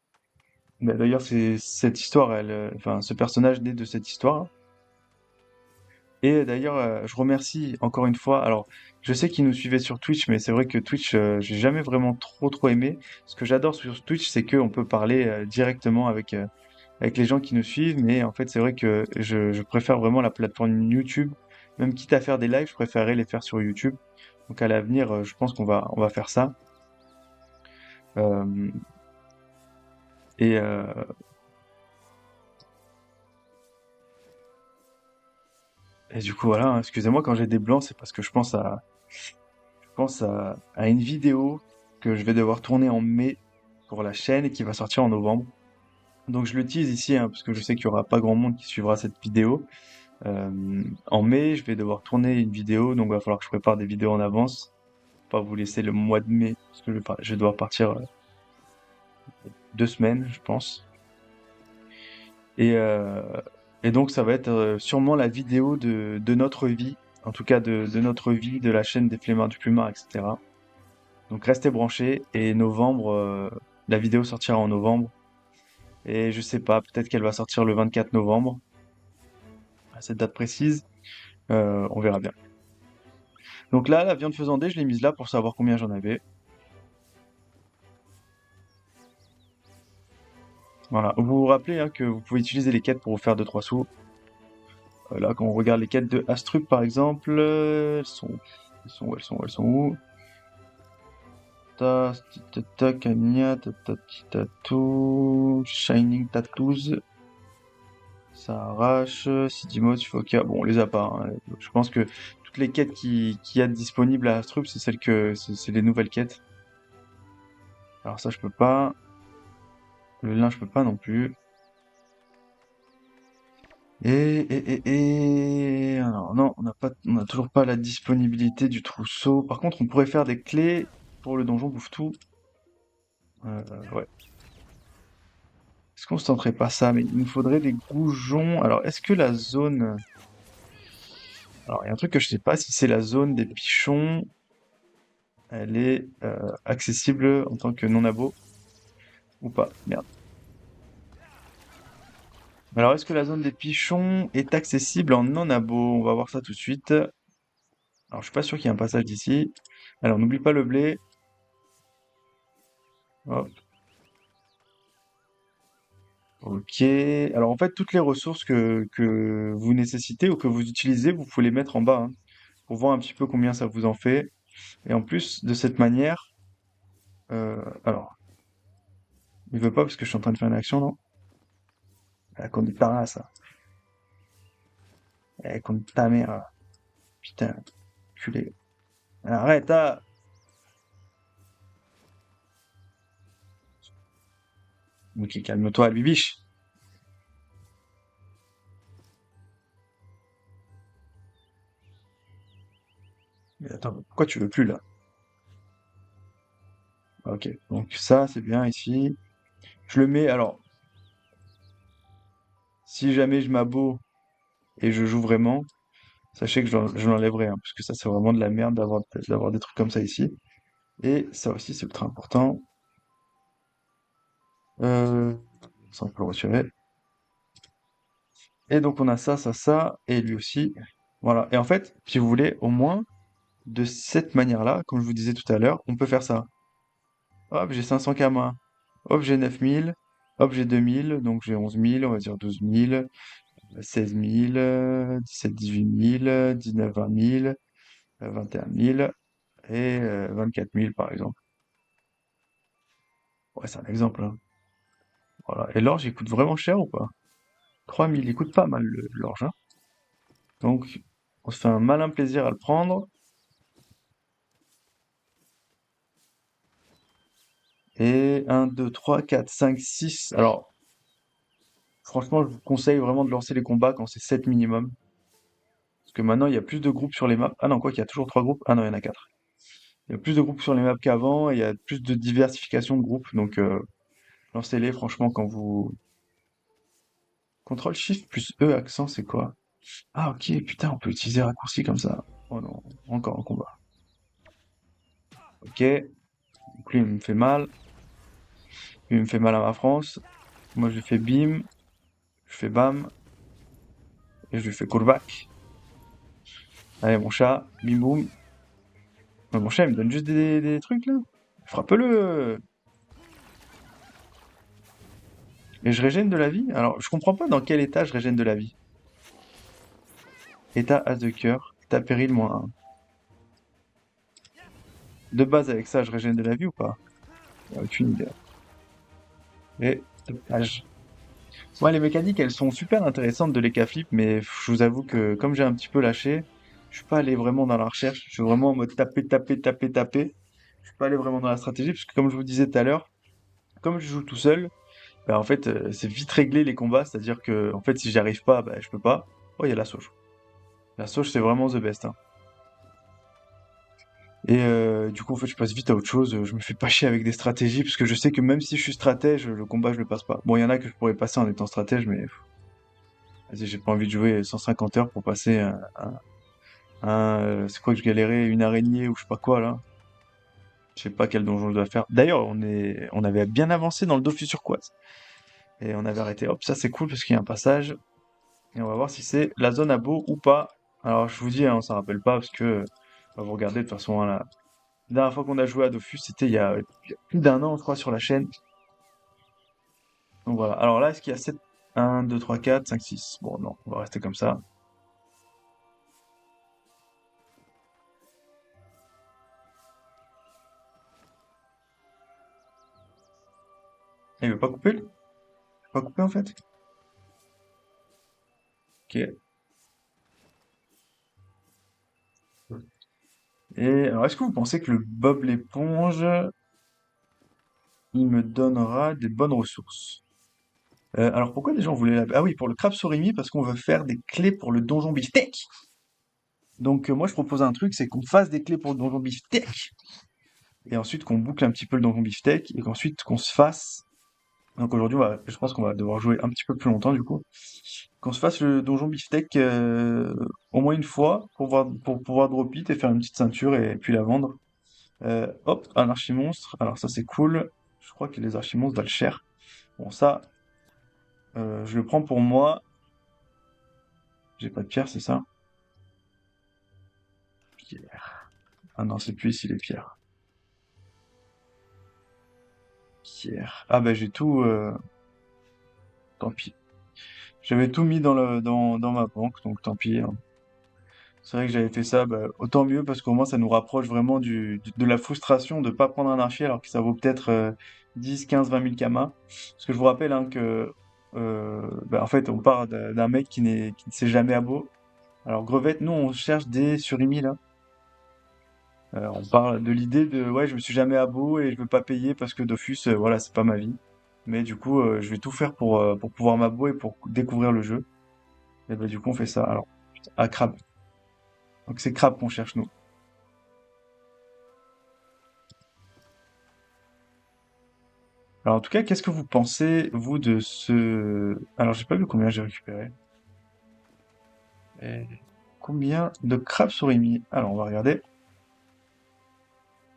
Bah, d'ailleurs, c'est cette histoire, enfin, ce personnage naît de cette histoire. Et d'ailleurs, je remercie encore une fois. Alors, je sais qu'ils nous suivaient sur Twitch, mais c'est vrai que Twitch, j'ai jamais vraiment trop aimé. Ce que j'adore sur Twitch, c'est qu'on peut parler directement avec les gens qui nous suivent. Mais en fait, c'est vrai que je préfère vraiment la plateforme YouTube. Même quitte à faire des lives, je préférerais les faire sur YouTube. Donc à l'avenir, je pense qu'on va faire ça. Euh, et, euh, et du coup, voilà, hein, excusez-moi quand j'ai des blancs, c'est parce que je pense à une vidéo que je vais devoir tourner en mai pour la chaîne et qui va sortir en novembre. Donc je le tease ici, hein, parce que je sais qu'il y aura pas grand monde qui suivra cette vidéo. En mai, je vais devoir tourner une vidéo, donc il va falloir que je prépare des vidéos en avance. Pas vous laisser le mois de mai, parce que je vais devoir partir 2 semaines, je pense. Et, euh, et donc ça va être sûrement la vidéo de notre vie, en tout cas de notre vie, de la chaîne des Flemmards du Plumard, etc. Donc restez branchés et novembre, la vidéo sortira en novembre. Et je sais pas, peut-être qu'elle va sortir le 24 novembre, à cette date précise. On verra bien. Donc là, la viande faisandée, je l'ai mise là pour savoir combien j'en avais. Voilà. Vous vous rappelez hein, que vous pouvez utiliser les quêtes pour vous faire 2 3 sous. Là, quand on regarde les quêtes de Astrup, par exemple, elles sont où? Anya, Tatou, Shining Tattoos, ça arrache, Sidimos, Fokia, bon, on les a pas, hein. Je pense que toutes les quêtes qui y a disponibles à Astrup, c'est celles c'est les nouvelles quêtes. Alors ça, je peux pas. Le lin, je peux pas non plus. Alors non, on a toujours pas la disponibilité du trousseau. Par contre, on pourrait faire des clés pour le donjon bouffe-tout. Ouais. Est-ce qu'on se tenterait pas ça? Mais il nous faudrait des goujons. Alors, est-ce que la zone... Alors, il y a un truc que je sais pas, si c'est la zone des pichons, elle est accessible en tant que non-abo ou pas. Merde. Alors, est-ce que la zone des pichons est accessible en non-abo? On va voir ça tout de suite. Alors, je suis pas sûr qu'il y ait un passage d'ici. Alors, n'oublie pas le blé. Hop. Ok. Alors, en fait, toutes les ressources que vous nécessitez ou que vous utilisez, vous pouvez les mettre en bas, hein, pour voir un petit peu combien ça vous en fait. Et en plus, de cette manière, alors, il veut pas parce que je suis en train de faire une action, non? La conduite par là, ça. La conduite ta mère, là. Putain, culé. Arrête, ah! Ok, calme-toi, bibiche. Mais attends, pourquoi tu veux plus, là? Ok, donc ça, c'est bien ici. Je le mets, alors, si jamais je m'abo et je joue vraiment, sachez que je l'enlèverai, hein, parce que ça, c'est vraiment de la merde d'avoir des trucs comme ça ici. Et ça aussi, c'est ultra important. Euh, ça, on peut le retirer. Et donc, on a ça, et lui aussi. Voilà. Et en fait, si vous voulez, au moins, de cette manière-là, comme je vous disais tout à l'heure, on peut faire ça. Hop, j'ai 500 Kama. Hop, j'ai 9000. Hop, j'ai 2000. Donc, j'ai 11 000, on va dire 12 000, 16 000, 17, 18 000, 19, 20 000, 21 000 et 24 000, par exemple. Ouais, c'est un exemple, hein. Voilà. Et l'orge, il coûte vraiment cher ou pas? 3000, il coûte pas mal l'orge, hein. Donc, on se fait un malin plaisir à le prendre. Et 1, 2, 3, 4, 5, 6. Alors, franchement, je vous conseille vraiment de lancer les combats quand c'est 7 minimum. Parce que maintenant, il y a plus de groupes sur les maps. Ah non, quoi qu'il y a toujours 3 groupes. Ah non, il y en a 4. Il y a plus de groupes sur les maps qu'avant, et il y a plus de diversification de groupes, donc lancez-les franchement quand vous... Contrôle Shift plus E accent, c'est quoi? Ah ok, putain, on peut utiliser raccourci comme ça. Oh non, encore un combat. Ok, donc lui il me fait mal, lui il me fait mal à ma France. Moi je lui fais bim, je fais bam, et je lui fais courbac. Allez mon chat, bim boum. Mais mon chat il me donne juste des trucs là. Frappe-le! Et je régène de la vie? Alors je comprends pas dans quel état je régène de la vie. État as de cœur, état péril -1. De base avec ça je régène de la vie ou pas? Aucune idée. Et dopage. Ouais, les mécaniques, elles sont super intéressantes de l'Eka Flip, mais je vous avoue que comme j'ai un petit peu lâché, je suis pas allé vraiment dans la recherche. Je suis vraiment en mode taper, taper, taper, taper. Je suis pas allé vraiment dans la stratégie, parce que comme je vous disais tout à l'heure, comme je joue tout seul, bah en fait, c'est vite réglé les combats, c'est-à-dire que en fait, si j'y arrive pas, bah je peux pas. Oh, il y a la sauge. La sauge, c'est vraiment the best, hein. Et du coup, en fait, je passe vite à autre chose. Je me fais pas chier avec des stratégies, parce que je sais que même si je suis stratège, le combat, je le passe pas. Bon, il y en a que je pourrais passer en étant stratège, mais vas-y, j'ai pas envie de jouer 150 heures pour passer c'est quoi que je galérais, une araignée ou je sais pas quoi là. Je sais pas quel donjon je dois faire. D'ailleurs, on avait bien avancé dans le Dofus turquoise. Et on avait arrêté. Hop, ça c'est cool parce qu'il y a un passage. Et on va voir si c'est la zone à beau ou pas. Alors je vous dis, hein, on s'en rappelle pas parce que on va vous regarder de toute façon, hein, la dernière fois qu'on a joué à Dofus, c'était il y a plus d'un an, je crois, sur la chaîne. Donc voilà. Alors là, est-ce qu'il y a 7 1, 2, 3, 4, 5, 6? Bon, non, on va rester comme ça. Il veut pas couper, lui? Il veut pas couper en fait? Ok. Et alors, est-ce que vous pensez que le Bob l'éponge, il me donnera des bonnes ressources? Alors, pourquoi déjà on voulait la... Ah oui, pour le crabe surimi, parce qu'on veut faire des clés pour le donjon beefsteak. Donc, moi, je propose un truc, c'est qu'on fasse des clés pour le donjon beefsteak, et ensuite qu'on boucle un petit peu le donjon beefsteak, et qu'ensuite qu'on se fasse... Donc aujourd'hui, je pense qu'on va devoir jouer un petit peu plus longtemps, du coup. Qu'on se fasse le donjon beefsteak au moins une fois, pour pouvoir drop it et faire une petite ceinture, et puis la vendre. Hop, un archimonstre. Alors ça c'est cool. Je crois que les archimonstres valent cher. Bon ça, je le prends pour moi. J'ai pas de pierre, c'est ça? Pierre. Ah non, c'est plus ici les pierres. Pierre. Ah bah j'ai tout. Tant pis. J'avais tout mis dans ma banque, donc tant pis, hein. C'est vrai que j'avais fait ça, bah, autant mieux parce qu'au moins ça nous rapproche vraiment de la frustration de pas prendre un archer alors que ça vaut peut-être 10, 15, 20 000 kamas. Parce que je vous rappelle hein, que bah, en fait on part d'un mec qui ne sait jamais à beau. Alors Grevette, nous on cherche des surimi là. On parle de l'idée de ouais je me suis jamais à beau et je veux pas payer parce que Dofus voilà c'est pas ma vie. Mais du coup je vais tout faire pour pouvoir m'abo et pour découvrir le jeu. Et bah du coup on fait ça. Alors putain, ah crabe. Donc c'est crabe qu'on cherche nous. Alors en tout cas qu'est-ce que vous pensez vous de ce... Alors j'ai pas vu combien j'ai récupéré. Et combien de crabes surimi? Alors on va regarder.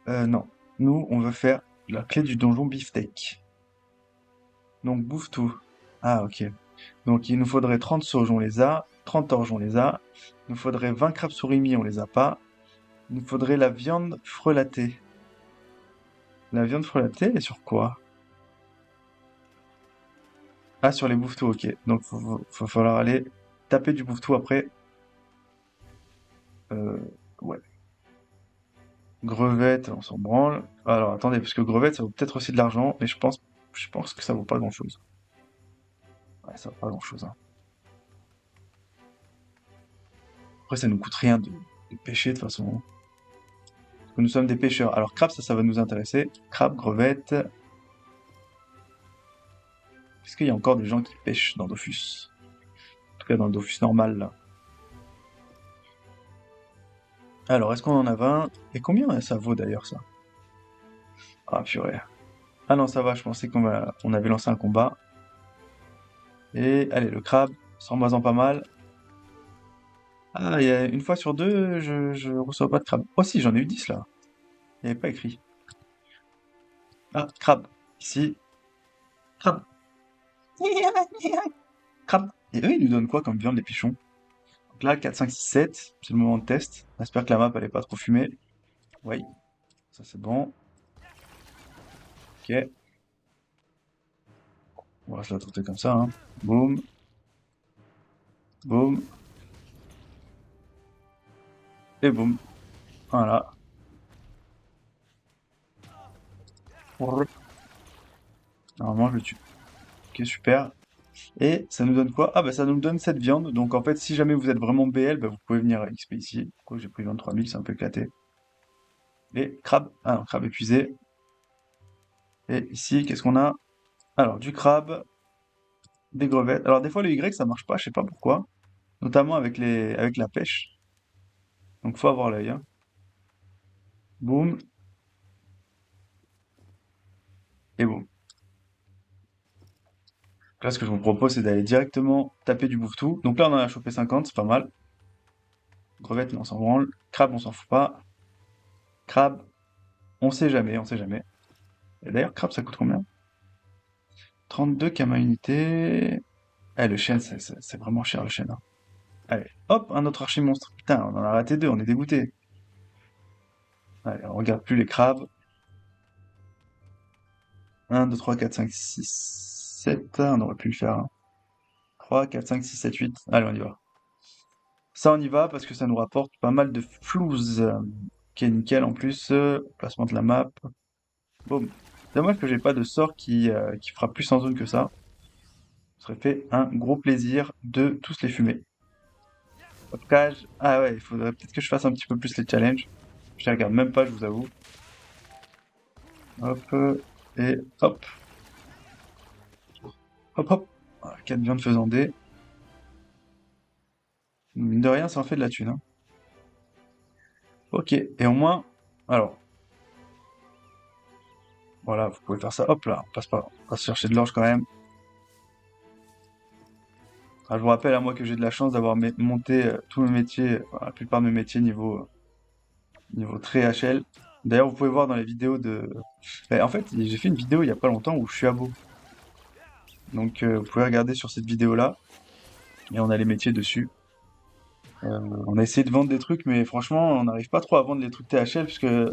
Non. Nous on veut faire la clé du donjon beefsteak. Donc bouffe tout. Ah ok. Donc il nous faudrait 30 sauges, on les a. 30 orges, on les a. Il nous faudrait 20 crabes surimi, on les a pas. Il nous faudrait la viande frelatée. La viande frelatée, elle est sur quoi? Ah, sur les bouffetous, ok. Donc faut falloir aller taper du bouffetou après. Euh, ouais. Grevette, on s'en branle. Alors attendez, parce que grevette, ça vaut peut-être aussi de l'argent, mais je pense que ça vaut pas grand-chose. Ouais, ça vaut pas grand-chose, hein. Après, ça nous coûte rien de pêcher de toute façon. Parce que nous sommes des pêcheurs. Alors crabe, ça va nous intéresser. Crabe, grevette. Est-ce qu'il y a encore des gens qui pêchent dans Dofus? En tout cas, dans le Dofus normal, là. Alors, est-ce qu'on en a 20? Et combien ça vaut d'ailleurs ça? Ah purée. Ah non, ça va, je pensais on avait lancé un combat. Et allez, le crabe, 100 en pas mal. Ah, il y a une fois sur deux, je reçois pas de crabe. Oh si, j'en ai eu 10 là. Il n'y avait pas écrit. Ah, crabe. Ici, crabe. Crabe. Et eux, ils nous donnent quoi comme viande, les pichons? Donc là, 4, 5, 6, 7, c'est le moment de test. J'espère que la map, elle est pas trop fumée. Oui, ça c'est bon. Ok, on va se la tenter comme ça, hein. Boum, boum, et boum. Voilà. Normalement, je le tue. Ok, super. Et ça nous donne quoi? Ah bah ça nous donne cette viande. Donc en fait, si jamais vous êtes vraiment BL, bah, vous pouvez venir XP ici. Pourquoi j'ai pris 23 000, c'est un peu éclaté. Et crabe. Ah non, crabe épuisé. Et ici, qu'est-ce qu'on a? Alors, du crabe, des crevettes. Alors des fois, le Y, ça marche pas, je sais pas pourquoi. Notamment avec la pêche. Donc faut avoir l'œil, hein. Boum, et boum. Là, ce que je vous propose, c'est d'aller directement taper du bouffe-tout. Donc là, on en a chopé 50, c'est pas mal. Crevettes, mais on s'en branle. Crabe, on s'en fout pas. Crabe, on sait jamais, on sait jamais. Et d'ailleurs, crabe, ça coûte combien? 32 kama unité. Eh, le chêne, c'est vraiment cher, le chêne, hein. Allez, hop, un autre archi-monstre. Putain, on en a raté deux, on est dégoûté. Allez, on regarde plus les crabes. 1, 2, 3, 4, 5, 6, 7. On aurait pu le faire, hein. 3, 4, 5, 6, 7, 8. Allez, on y va. Ça, on y va parce que ça nous rapporte pas mal de flouze. Qui est nickel en plus. Placement de la map. Boum. Dommage que j'ai pas de sort qui fera plus en zone que ça. Ça serait fait un gros plaisir de tous les fumer. Cage. Ah ouais, il faudrait peut-être que je fasse un petit peu plus les challenges. Je les regarde même pas, je vous avoue. Hop, et hop, hop, hop. Voilà, 4 viandes faisandées. Mine de rien, ça en fait de la thune, hein. Ok, et au moins, alors, voilà, vous pouvez faire ça. Hop là, on passe chercher de l'orge quand même. Ah, je vous rappelle à moi que j'ai de la chance d'avoir monté tous mes métiers, enfin, la plupart de mes métiers niveau très HL. D'ailleurs, vous pouvez voir dans les vidéos de... En fait, j'ai fait une vidéo il y a pas longtemps où je suis à Beau. Donc, vous pouvez regarder sur cette vidéo-là. Et on a les métiers dessus. On a essayé de vendre des trucs, mais franchement, on n'arrive pas trop à vendre les trucs THL, parce que,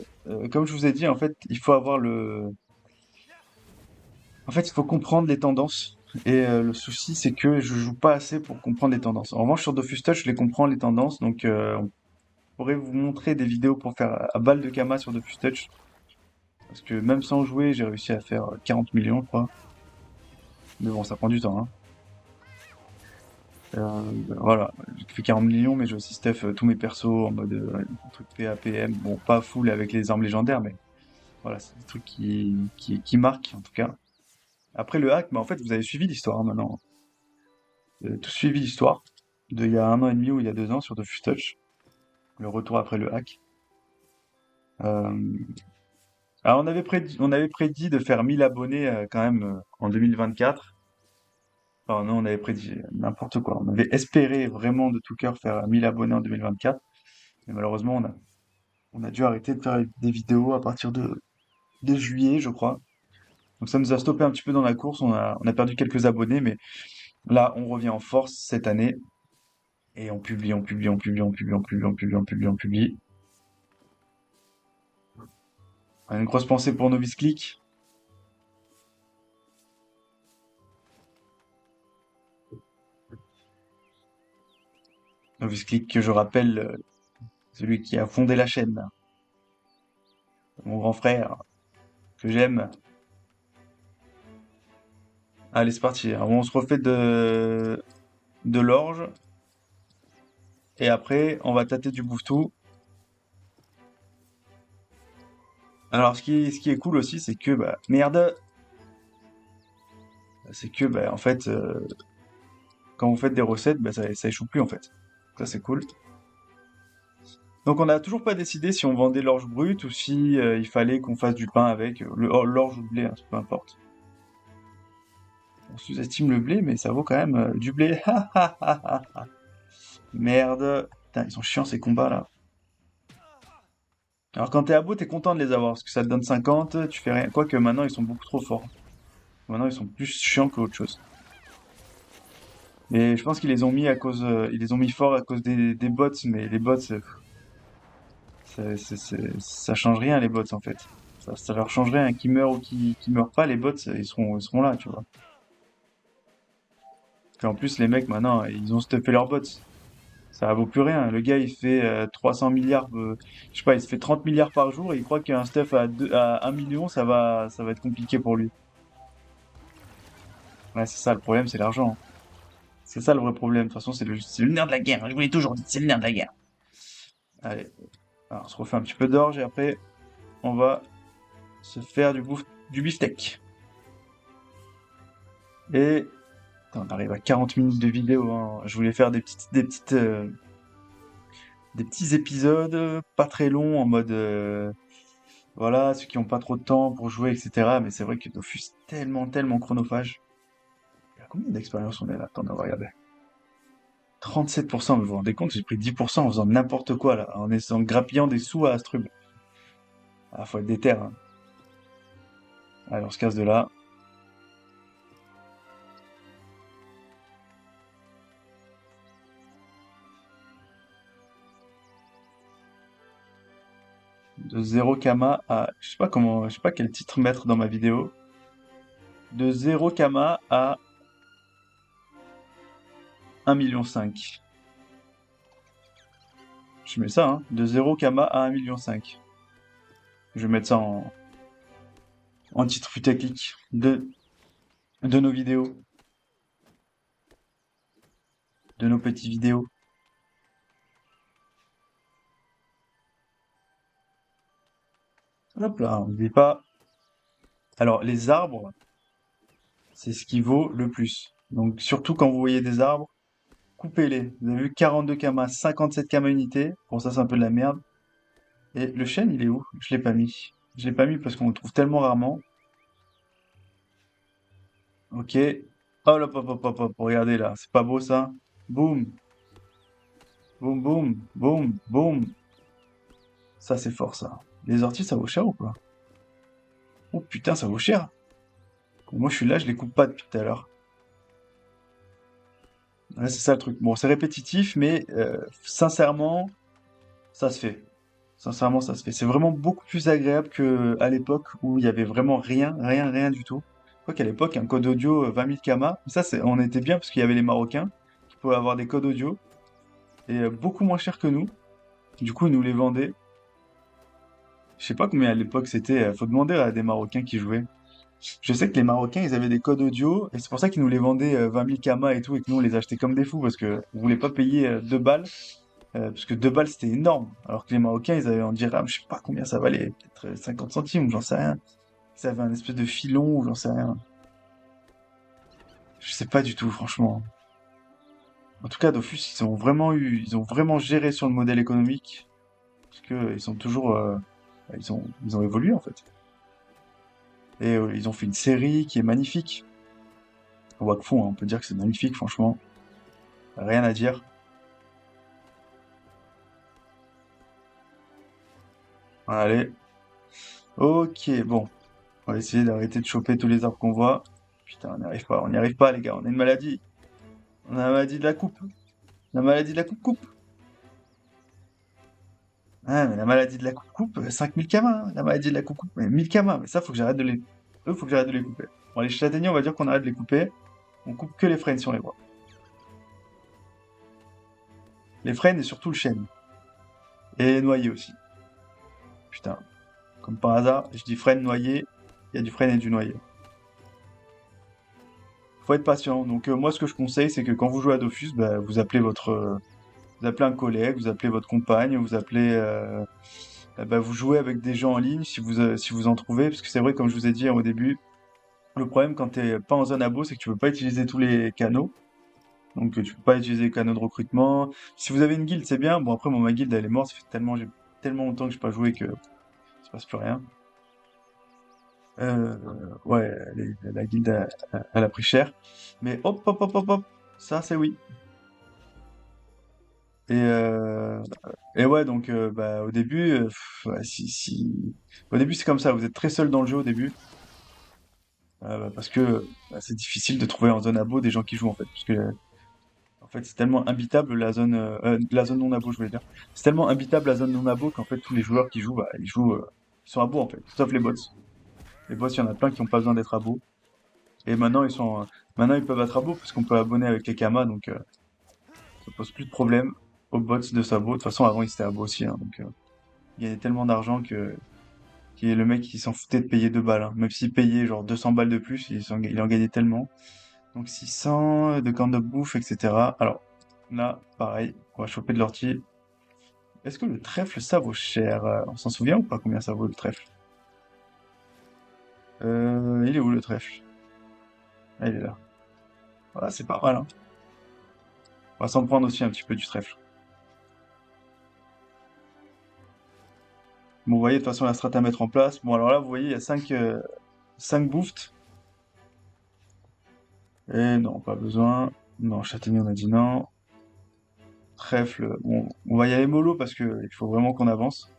comme je vous ai dit, en fait, il faut avoir le... En fait, il faut comprendre les tendances. Et le souci, c'est que je joue pas assez pour comprendre les tendances. En revanche, sur Dofus Touch, je les comprends, les tendances. Donc, on pourrait vous montrer des vidéos pour faire à balle de Kama sur Dofus Touch. Parce que même sans jouer, j'ai réussi à faire 40 millions, je crois. Mais bon, ça prend du temps, hein. Voilà, j'ai fait 40 millions, mais j'ai aussi stuff tous mes persos en mode truc PAPM. Bon, pas full avec les armes légendaires, mais voilà, c'est des trucs qui marquent, en tout cas. Après le hack, bah, en fait, vous avez suivi l'histoire, hein, maintenant. Vous avez tout suivi l'histoire de il y a 1 an et demi ou il y a 2 ans sur Dofus Touch. Le retour après le hack. Euh, Alors, on avait prédit de faire 1000 abonnés quand même en 2024. Enfin, non, on avait prédit n'importe quoi. On avait espéré vraiment de tout cœur faire 1000 abonnés en 2024. Mais malheureusement, on a dû arrêter de faire des vidéos à partir de juillet, je crois. Donc ça nous a stoppé un petit peu dans la course. On a perdu quelques abonnés, mais là, on revient en force cette année. Et on publie, on publie, on publie, on publie, on publie, on publie, on publie, on publie. Une grosse pensée pour Novice Click. Novice Click, que je rappelle, celui qui a fondé la chaîne, mon grand frère, que j'aime. Allez, c'est parti. Alors, on se refait de l'orge. Et après, on va tâter du bouffetou. Alors, ce qui est cool aussi, c'est que, bah, merde, c'est que, bah, en fait, quand vous faites des recettes, bah, ça échoue plus, en fait. Ça, c'est cool. Donc on n'a toujours pas décidé si on vendait l'orge brute ou si il fallait qu'on fasse du pain avec l'orge ou le blé, hein, peu importe. On sous-estime le blé, mais ça vaut quand même du blé. Merde. Putain, ils sont chiants ces combats là. Alors quand t'es à bout, t'es content de les avoir, parce que ça te donne 50, tu fais rien. Quoique maintenant, ils sont beaucoup trop forts. Maintenant, ils sont plus chiants qu'autre chose. Mais je pense qu'ils les ont mis à cause, ils les ont mis forts à cause des bots, mais les bots, ça change rien les bots en fait. Ça leur change rien, qu'ils meurent ou qu'ils meurent pas, les bots, ils seront là, tu vois. Puis en plus, les mecs maintenant, ils ont stuffé leurs bots. Ça vaut plus rien. Le gars, il fait 300 milliards, je sais pas, il se fait 30 milliards par jour et il croit qu'un stuff à 1 million, ça va être compliqué pour lui. Ouais, c'est ça, le problème, c'est l'argent. C'est ça le vrai problème. De toute façon, c'est le nerf de la guerre. Je vous l'ai toujours dit, c'est le nerf de la guerre. Allez, alors, on se refait un petit peu d'orge et après, on va se faire du beefsteak. Et putain, on arrive à 40 minutes de vidéo, hein. Je voulais faire des petits épisodes, pas très longs, en mode, voilà, ceux qui ont pas trop de temps pour jouer, etc. Mais c'est vrai que Dofus est tellement, tellement chronophage. Il y a combien d'expérience on est là? Attends, on va regarder. 37%, mais vous vous rendez compte, j'ai pris 10% en faisant n'importe quoi, là, en grappillant des sous à Astrub. Ah, faut être déter, hein. Allez, on se casse de là. De 0 Kama à, je sais pas quel titre mettre dans ma vidéo. De 0 Kama à 1,5 million. Je mets ça, hein. De 0 Kama à 1,5 million. Je vais mettre ça en titre putaclic de nos vidéos, de nos petites vidéos. Hop là, on n'oublie pas. Alors, les arbres, c'est ce qui vaut le plus. Donc, surtout quand vous voyez des arbres, coupez-les. Vous avez vu 42 Kama, 57 Kama unité. Bon, ça, c'est un peu de la merde. Et le chêne, il est où? Je l'ai pas mis. Je l'ai pas mis parce qu'on le trouve tellement rarement. Ok. Oh là, hop, hop, hop, hop, regardez là. C'est pas beau ça? Boum, boum, boum, boum, boum. Ça, c'est fort ça. Les orties, ça vaut cher ou quoi? Oh putain, ça vaut cher. Moi, je suis là, je les coupe pas depuis tout à l'heure. Ouais, c'est ça le truc. Bon, c'est répétitif, mais sincèrement, ça se fait. Sincèrement, ça se fait. C'est vraiment beaucoup plus agréable que à l'époque où il y avait vraiment rien, rien, rien du tout. Quoi qu'à l'époque, un code audio 20 000 kama, ça, on était bien parce qu'il y avait les Marocains qui pouvaient avoir des codes audio et beaucoup moins cher que nous. Du coup, ils nous les vendaient. Je sais pas combien à l'époque c'était. Faut demander à des Marocains qui jouaient. Je sais que les Marocains, ils avaient des codes audio et c'est pour ça qu'ils nous les vendaient 20 000 kama et tout et que nous on les achetait comme des fous parce que on voulait pas payer 2 balles. Parce que 2 balles, c'était énorme. Alors que les Marocains, ils avaient en dirham, je sais pas combien ça valait, peut-être 50 centimes ou j'en sais rien. Ils avaient un espèce de filon ou j'en sais rien. Je sais pas du tout, franchement. En tout cas, Dofus, ils ont vraiment géré sur le modèle économique. Parce que ils sont toujours, ils ont évolué en fait. Et ils ont fait une série qui est magnifique. Wakfu, hein, on peut dire que c'est magnifique, franchement. Rien à dire. Allez. Ok, bon. On va essayer d'arrêter de choper tous les arbres qu'on voit. Putain, on n'y arrive pas, on n'y arrive pas, les gars. On a une maladie. On a la maladie de la coupe. La maladie de la coupe-coupe. Ah, mais la maladie de la coupe-coupe, 5000 kamas, hein. La maladie de la coupe-coupe, mais 1000 kamas. Mais ça, faut que j'arrête de les... Eux, faut que j'arrête de les couper. Bon, les châtaigniers, on va dire qu'on arrête de les couper. On coupe que les frênes si on les voit. Les frênes et surtout le chêne. Et les noyers aussi. Putain, comme par hasard, je dis frêne, noyer. Il y a du frêne et du noyer. Faut être patient. Donc, moi, ce que je conseille, c'est que quand vous jouez à Dofus, bah, vous appelez un collègue, vous appelez votre compagne, vous appelez... bah, vous jouez avec des gens en ligne si vous en trouvez. Parce que c'est vrai, comme je vous ai dit hein, au début, le problème quand t'es pas en zone abo, c'est que tu peux pas utiliser tous les canaux. Donc tu peux pas utiliser les canaux de recrutement. Si vous avez une guilde, c'est bien. Bon après moi ma guilde elle est morte, ça fait j'ai tellement longtemps que j'ai pas joué que il se passe plus rien. Euh, ouais, la guilde elle a pris cher. Mais hop hop hop hop hop, ça c'est oui. Et, euh, et ouais, donc bah, au début, ouais, au début c'est comme ça, vous êtes très seul dans le jeu au début, bah, parce que bah, c'est difficile de trouver en zone abo des gens qui jouent en fait, parce que en fait c'est tellement imbitable la zone non abo je voulais dire, c'est tellement imbitable la zone non abo qu'en fait tous les joueurs qui jouent, bah, ils sont abo en fait, sauf les bots. Les bots, il y en a plein qui n'ont pas besoin d'être abo, et maintenant ils peuvent être abo parce qu'on peut abonner avec les kamas, donc ça pose plus de problème aux bots de s'abo. De toute façon avant ils étaient abo aussi, hein, donc il gagnait tellement d'argent que le mec il s'en foutait de payer 2 balles, hein. Même s'il payait genre 200 balles de plus, il en gagnait tellement. Donc 600 de cornes de bouffe, etc. Alors là, pareil, on va choper de l'ortie. Est-ce que le trèfle ça vaut cher? On s'en souvient ou pas combien ça vaut le trèfle? Il est où le trèfle? Ah, il est là. Voilà, c'est pas mal, hein. On va s'en prendre aussi un petit peu du trèfle. Bon, vous voyez de toute façon la strat à mettre en place. Bon, alors là, vous voyez, il y a 5 boosts. Et non, pas besoin. Non, châtaignier, on a dit non. Trèfle, bon, on va y aller mollo parce que il faut vraiment qu'on avance.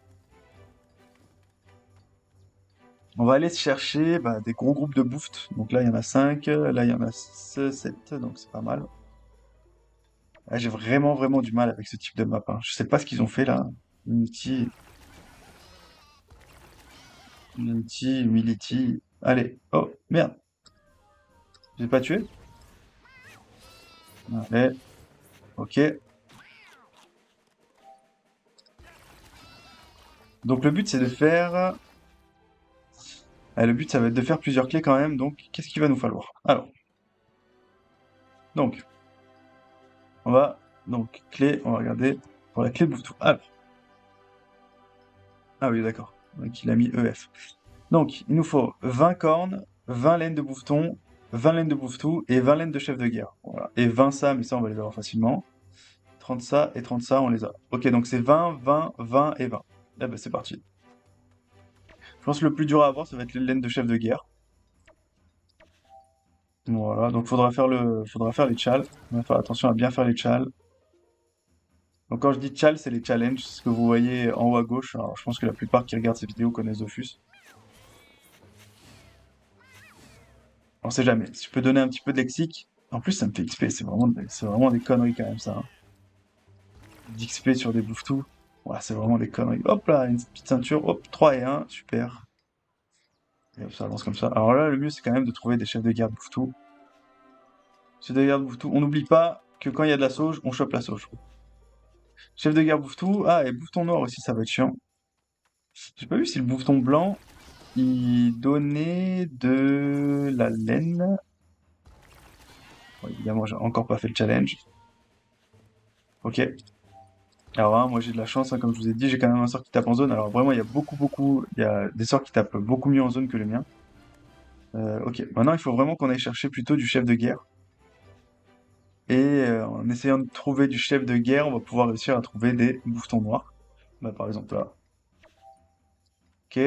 On va aller chercher bah, des gros groupes de boost. Donc là, il y en a 5, là, il y en a 7, donc c'est pas mal. Ah, j'ai vraiment du mal avec ce type de map, hein. Je sais pas ce qu'ils ont fait là. Unity, Unity, Humility. Allez, oh, merde, j'ai pas tué? Allez, ok. Donc le but, c'est de faire... le but, ça va être de faire plusieurs clés quand même, donc qu'est-ce qu'il va nous falloir? Alors, donc, on va... Donc, clé, on va regarder pour la clé de Bouvetou. Alors, ah oui, d'accord. Donc il a mis EF. Donc, il nous faut 20 cornes, 20 laines de bouveton, 20 laines de bouvetou et 20 laines de chef de guerre. Voilà. Et 20 ça, mais ça on va les avoir facilement. 30 ça et 30 ça, on les a. Ok, donc c'est 20, 20, 20 et 20. Eh ben c'est parti. Je pense que le plus dur à avoir, ça va être les laines de chef de guerre. Voilà, donc faudra faire les chals. On va faire attention à bien faire les chals. Donc quand je dis chal, c'est les challenges, ce que vous voyez en haut à gauche. Alors je pense que la plupart qui regardent ces vidéos connaissent Dofus. On sait jamais. Si je peux donner un petit peu de lexique. En plus, ça me fait XP. C'est vraiment des conneries quand même, ça, hein. D'XP sur des bouffetous. Ouais, c'est vraiment des conneries. Hop là, une petite ceinture. Hop, 3 et 1. Super. Et hop, ça avance comme ça. Alors là, le mieux, c'est quand même de trouver des chefs de guerre bouffetous. Chefs de guerre bouffetous. On n'oublie pas que quand il y a de la sauge, on chope la sauge. Chef de guerre bouffetou. Ah, et bouffeton noir aussi, ça va être chiant. J'ai pas vu si le bouffeton blanc, il donnait de la laine. Bon, évidemment, j'ai encore pas fait le challenge. Ok. Alors hein, moi j'ai de la chance, hein, comme je vous ai dit, j'ai quand même un sort qui tape en zone. Alors vraiment, il y a des sorts qui tapent beaucoup mieux en zone que le mien. Ok, maintenant il faut vraiment qu'on aille chercher plutôt du chef de guerre. Et en essayant de trouver du chef de guerre, on va pouvoir réussir à trouver des bouffetons noirs. Bah, par exemple là. Ok,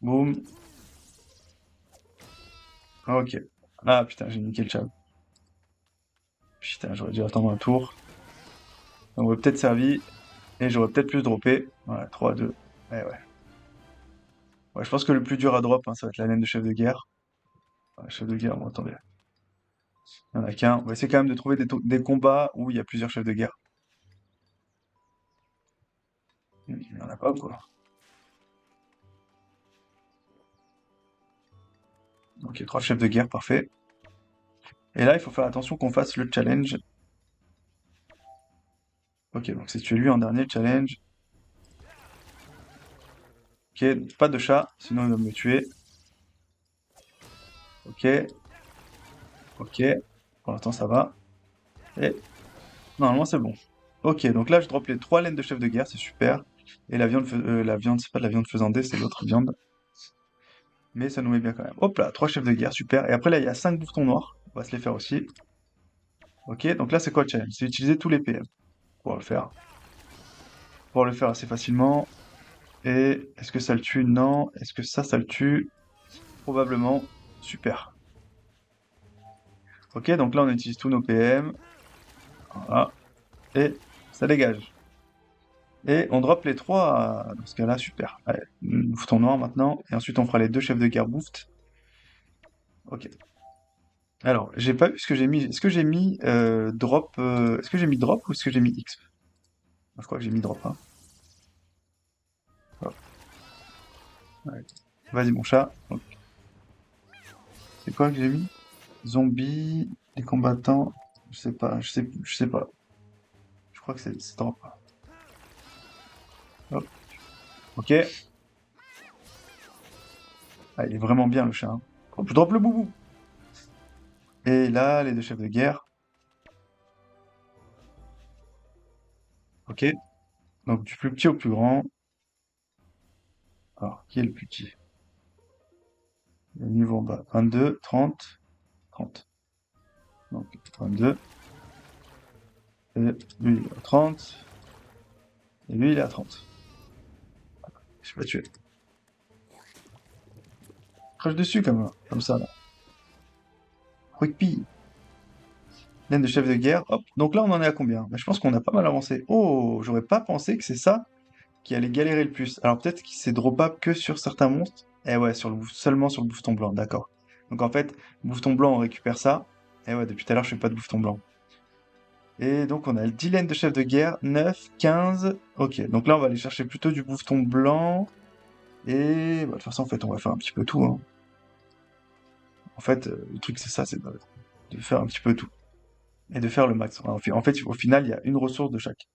boum. Ok. Ah putain, j'ai niqué le chat. Putain, j'aurais dû attendre un tour. Ça m'aurait peut-être servi et j'aurais peut-être plus droppé. Voilà, 3, 2. Ouais, ouais. Ouais, je pense que le plus dur à drop, hein, ça va être la laine de chef de guerre. Ouais, chef de guerre, bon attendez. Il y en a qu'un. On va essayer quand même de trouver des combats où il y a plusieurs chefs de guerre. Il n'y en a pas, quoi. Ok, 3 chefs de guerre, parfait. Et là, il faut faire attention qu'on fasse le challenge. Ok, donc c'est tuer lui en dernier, le challenge. Ok, pas de chat, sinon il va me tuer. Ok, ok. Pour l'instant, ça va. Et normalement, c'est bon. Ok, donc là, je drop les 3 laines de chef de guerre, c'est super. Et la viande, c'est pas de la viande faisandée, c'est l'autre viande. Mais ça nous met bien quand même. Hop là, 3 chefs de guerre, super. Et après, là, il y a 5 bouffetons noirs. On va se les faire aussi. Ok, donc là c'est quoi le challenge? C'est utiliser tous les PM pour le faire. Pour le faire assez facilement. Et est-ce que ça le tue? Non. Est-ce que ça le tue? Probablement. Super. Ok, donc là on utilise tous nos PM. Voilà. Et ça dégage. Et on drop les trois dans ce cas-là, super. Allez, bouffeton noir maintenant. Et ensuite on fera les deux chefs de guerre boost. Ok. Alors, j'ai pas vu ce que j'ai mis. Est-ce que j'ai mis drop est-ce que j'ai mis drop ou est-ce que j'ai mis X? Je crois que j'ai mis drop, hein. Hop. Ouais. Vas-y mon chat. Donc, c'est quoi que j'ai mis? Zombies, les combattants. Je sais pas, je sais pas. Je crois que c'est drop. Hop. Ok. Ah, il est vraiment bien le chat, hein. Hop, je drop le boubou. Et là, les deux chefs de guerre. Ok. Donc du plus petit au plus grand. Alors, qui est le plus petit? Le niveau en bas. 22, 30, 30. Donc 22. Et lui, il est à 30. Et lui, il est à 30. Je vais pas tuer. Crache dessus comme ça, là. Quick pea. Laine de chef de guerre. Hop. Donc là, on en est à combien? Bah, je pense qu'on a pas mal avancé. Oh, j'aurais pas pensé que c'est ça qui allait galérer le plus. Alors peut-être qu'il c'est dropable que sur certains monstres. Eh ouais, seulement sur le bouffeton blanc, d'accord. Donc en fait, bouffeton blanc, on récupère ça. Eh ouais, depuis tout à l'heure, je fais pas de bouffeton blanc. Et donc on a le 10 laines de chef de guerre, 9, 15. Ok, donc là on va aller chercher plutôt du bouffeton blanc. Et bah, de toute façon, en fait, on va faire un petit peu tout, hein. En fait, le truc c'est ça, c'est de faire un petit peu tout. Et de faire le max. En fait, au final, il y a une ressource de chaque.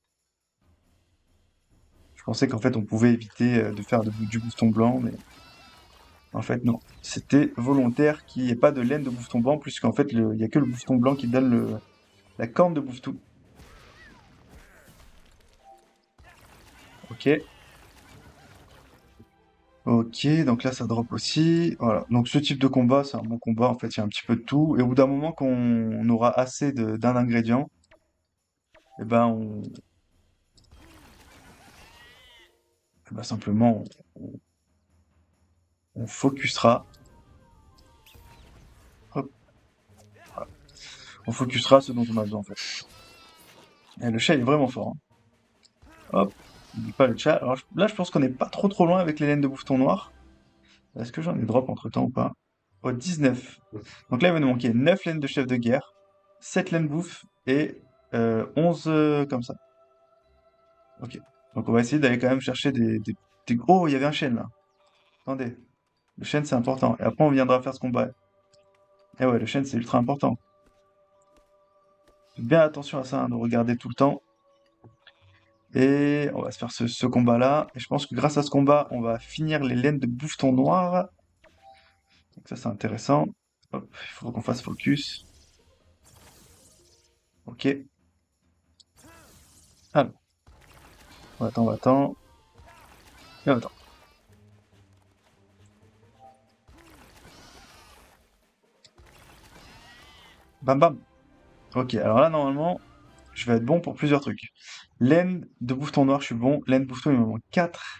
Je pensais qu'en fait on pouvait éviter de faire du bouffeton blanc, mais en fait non. C'était volontaire qu'il n'y ait pas de laine de bouffeton blanc, puisqu'en fait il y a que le bouffeton blanc qui donne la corne de bouffeton. Ok. Ok, donc là ça drop aussi. Voilà. Donc ce type de combat, c'est un bon combat. En fait, il y a un petit peu de tout. Et au bout d'un moment qu'on aura assez d'un ingrédient, et ben eh ben, simplement on focusera. Hop, voilà. On focusera ce dont on a besoin en fait. Et le chat il est vraiment fort, hein. Hop, n'oublie pas le chat. Alors là je pense qu'on n'est pas trop loin avec les laines de bouffeton noir. Est-ce que j'en ai drop entre temps ou pas? Oh, 19. Donc là il va nous manquer 9 laines de chef de guerre, 7 laines bouffe et 11 comme ça. Ok. Donc on va essayer d'aller quand même chercher Oh, il y avait un chêne là. Attendez. Le chêne c'est important. Et après on viendra faire ce combat. Eh ouais, le chêne c'est ultra important. Faites bien attention à ça, hein, de regarder tout le temps. Et on va se faire ce combat-là. Et je pense que grâce à ce combat, on va finir les laines de bouffeton noir. Donc ça c'est intéressant. Hop, il faut qu'on fasse focus. Ok. Alors, on attend. Et on attend. Bam bam. Ok, alors là normalement, je vais être bon pour plusieurs trucs. Laine de bouffeton noir, je suis bon. Laine de bouffeton, il me manque 4.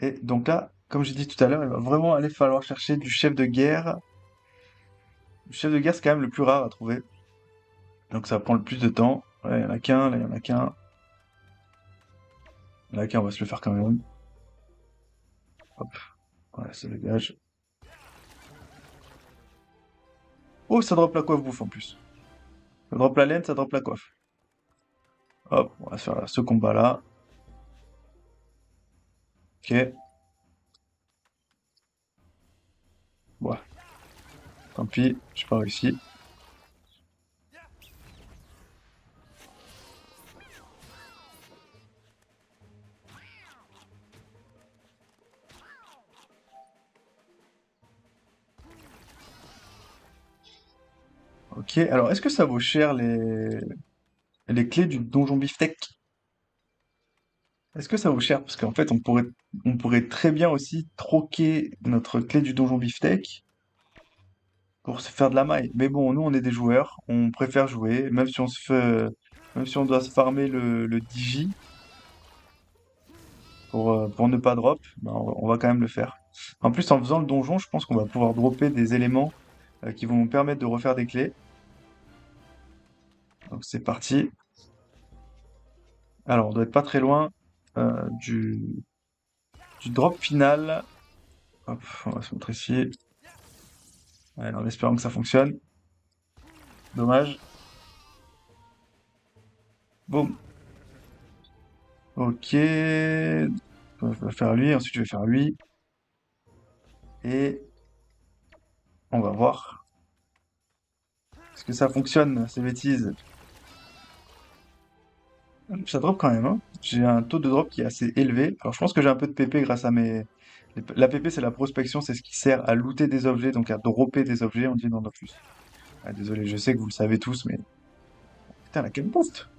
Et donc là, comme j'ai dit tout à l'heure, il va vraiment aller falloir chercher du chef de guerre. Le chef de guerre, c'est quand même le plus rare à trouver. Donc ça va prendre le plus de temps. Là, il y en a qu'un, là, il y en a qu'un. Là, qu'un, on va se le faire quand même. Hop, voilà, ça dégage. Oh, ça drop la coiffe bouffe en plus. Ça drop la laine, ça drop la coiffe. Hop, on va se faire ce combat-là. Ok, bon, tant pis, j'ai pas réussi. Ok, alors est-ce que ça vaut cher les clés du donjon beefsteak? Est-ce que ça vaut cher? Parce qu'en fait, on pourrait très bien aussi troquer notre clé du donjon beefsteak pour se faire de la maille. Mais bon, nous, on est des joueurs, on préfère jouer, même si on doit se farmer le Digi pour ne pas drop, ben, on va quand même le faire. En plus, en faisant le donjon, je pense qu'on va pouvoir dropper des éléments qui vont nous permettre de refaire des clés. Donc c'est parti. Alors, on doit être pas très loin euh, du, du drop final. Hop, on va se mettre ici. Allez, en espérant que ça fonctionne. Dommage. Boum. Ok. Je vais faire lui, ensuite je vais faire lui. Et on va voir. Est-ce que ça fonctionne, ces bêtises? Ça drop quand même, hein. J'ai un taux de drop qui est assez élevé. Alors je pense que j'ai un peu de PP grâce à mes... La PP, c'est la prospection, c'est ce qui sert à looter des objets, donc à dropper des objets, on dit dans Dofus. Ah, désolé, je sais que vous le savez tous, mais... Putain, la quête boost!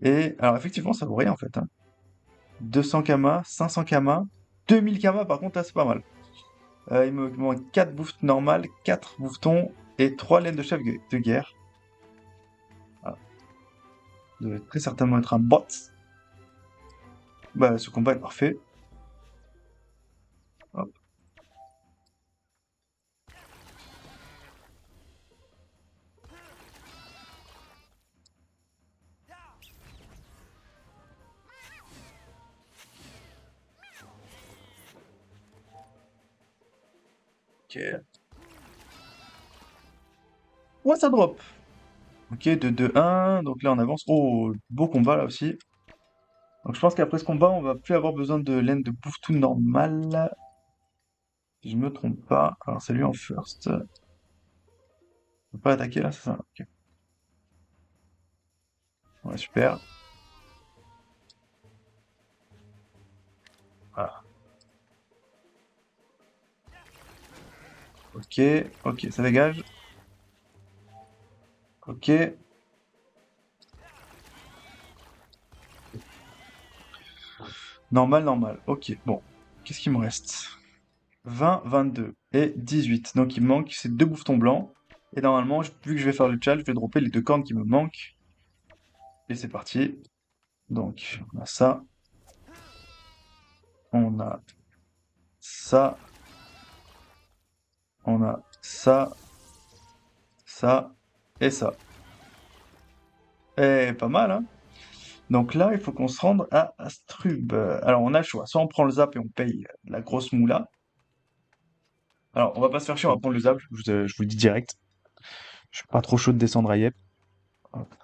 Et alors effectivement, ça vaut rien en fait, hein. 200 kamas, 500 kamas, 2000 kamas par contre, là c'est pas mal. Il me manque 4 boosts normales, 4 bouffetons et 3 laines de chef de guerre. Voilà. Ça devait très certainement être un bot. Bah, ce combat est parfait. Hop. Ok. Ouais, ça drop. Ok, 2-2-1. Donc là, on avance. Oh, beau combat là aussi. Donc je pense qu'après ce combat, on va plus avoir besoin de laine de bouffe tout normal. Si je me trompe pas. Alors, c'est lui en first. On peut pas attaquer là, c'est ça? Ok. Ouais, super. Voilà. Ok, ok, ça dégage. Ok. Normal, normal. Ok, bon. Qu'est-ce qu'il me reste? 20, 22 et 18. Donc il me manque ces deux bouffetons blancs. Et normalement, vu que je vais faire le challenge, je vais dropper les deux cornes qui me manquent. Et c'est parti. Donc, on a ça. On a ça. On a ça. Ça. Et ça. Et pas mal, hein? Donc là, il faut qu'on se rende à Astrub. Alors, on a le choix. Soit on prend le zap et on paye la grosse moula. Alors, on va pas se faire chier, on va prendre le zap. Je vous le dis direct. Je suis pas trop chaud de descendre à Yep. Hop,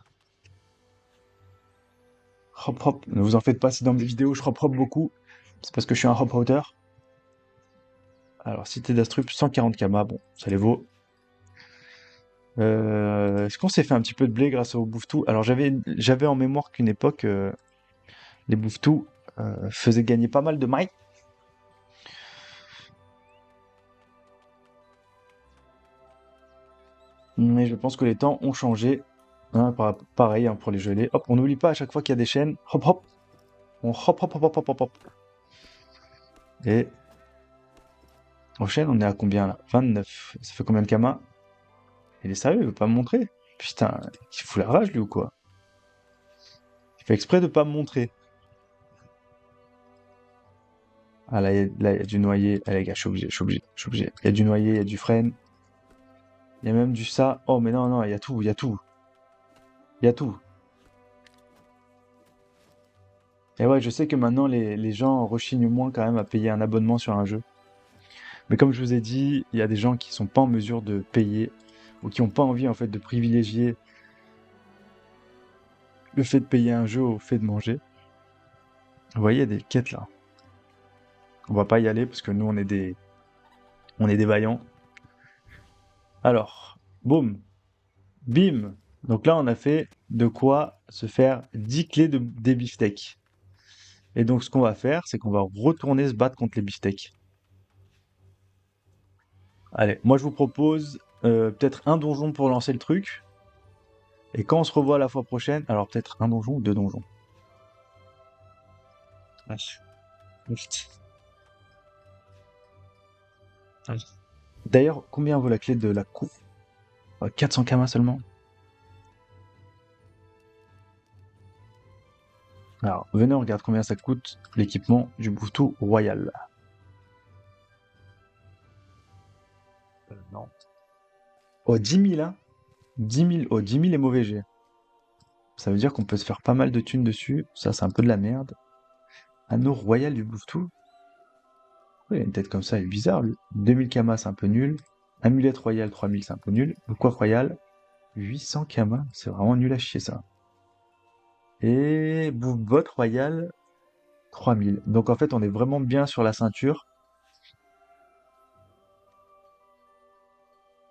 hop, hop. Ne vous en faites pas si dans mes vidéos je hop hop beaucoup. C'est parce que je suis un hop hopper. Alors, cité d'Astrup, 140 kamas. Bon, ça les vaut. Est-ce qu'on s'est fait un petit peu de blé grâce au Bouffetou? Alors, j'avais en mémoire qu'une époque, les Bouffetou faisaient gagner pas mal de mailles. Mais je pense que les temps ont changé. Hein, pareil hein, pour les gelées. Hop, on n'oublie pas à chaque fois qu'il y a des chaînes. Hop, hop. On hop, hop, hop, hop, hop, hop, hop. Et aux chaînes, on est à combien là? 29. Ça fait combien de kamas? Il est sérieux, il veut pas me montrer? Putain, il fout la rage lui ou quoi? Il fait exprès de pas me montrer. Ah là, il y a du noyer. Ah les gars, je suis obligé, je suis obligé, je suis obligé. Il y a du noyer, il y a du frêne. Il y a même du ça. Oh mais non, non, il y a tout, il y a tout. Il y a tout. Et ouais, je sais que maintenant les gens rechignent moins quand même à payer un abonnement sur un jeu. Mais comme je vous ai dit, il y a des gens qui sont pas en mesure de payer ou qui ont pas envie en fait de privilégier le fait de payer un jeu au fait de manger. Vous voyez, il y a des quêtes là. On va pas y aller parce que nous on est des vaillants. Alors, boum, bim. Donc là, on a fait de quoi se faire 10 clés des beefsteaks. Et donc, ce qu'on va faire, c'est qu'on va retourner se battre contre les beefsteaks. Allez, moi je vous propose peut-être un donjon pour lancer le truc. Et quand on se revoit la fois prochaine, alors peut-être un donjon ou deux donjons. Vache. Vite. Allez. D'ailleurs, combien vaut la clé de la cour? 400 kamas seulement. Alors, venez, on regarde combien ça coûte l'équipement du Boutou Royal. Non. Oh, 10 000, hein? 10 000, oh, 10 000 est mauvais G. Ça veut dire qu'on peut se faire pas mal de thunes dessus. Ça, c'est un peu de la merde. Anneau royal du Boutou. Il a une tête comme ça, il est bizarre, lui. 2000 kamas, c'est un peu nul. Amulette royale, 3000, c'est un peu nul. Le coiffe royal, 800 kamas, c'est vraiment nul à chier, ça. Et botte royale, 3000. Donc en fait, on est vraiment bien sur la ceinture.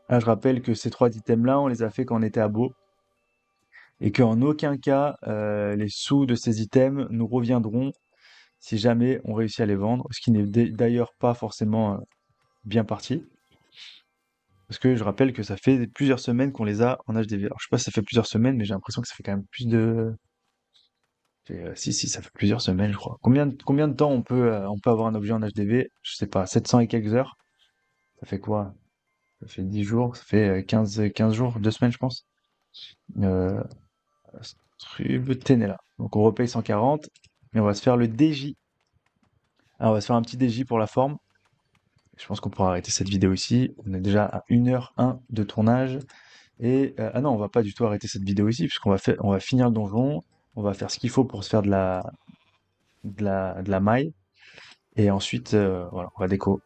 Ah, je rappelle que ces trois items-là, on les a fait quand on était à Beau. Et qu'en aucun cas, les sous de ces items nous reviendront si jamais on réussit à les vendre. Ce qui n'est d'ailleurs pas forcément bien parti. Parce que je rappelle que ça fait plusieurs semaines qu'on les a en HDV. Alors je sais pas si ça fait plusieurs semaines, mais j'ai l'impression que ça fait quand même plus de... si, ça fait plusieurs semaines, je crois. Combien de temps on peut avoir un objet en HDV? Je sais pas, 700 et quelques heures? Ça fait quoi? Ça fait 10 jours, ça fait 15 jours, 2 semaines, je pense. Euh, Tenez là. Donc on repaye 140, et on va se faire le DJ. Alors on va se faire un petit DJ pour la forme. Je pense qu'on pourra arrêter cette vidéo ici. On est déjà à 1h01 de tournage. Et ah non, on va pas du tout arrêter cette vidéo ici, on va finir le donjon, on va faire ce qu'il faut pour se faire de la maille, et ensuite, voilà, on va déco,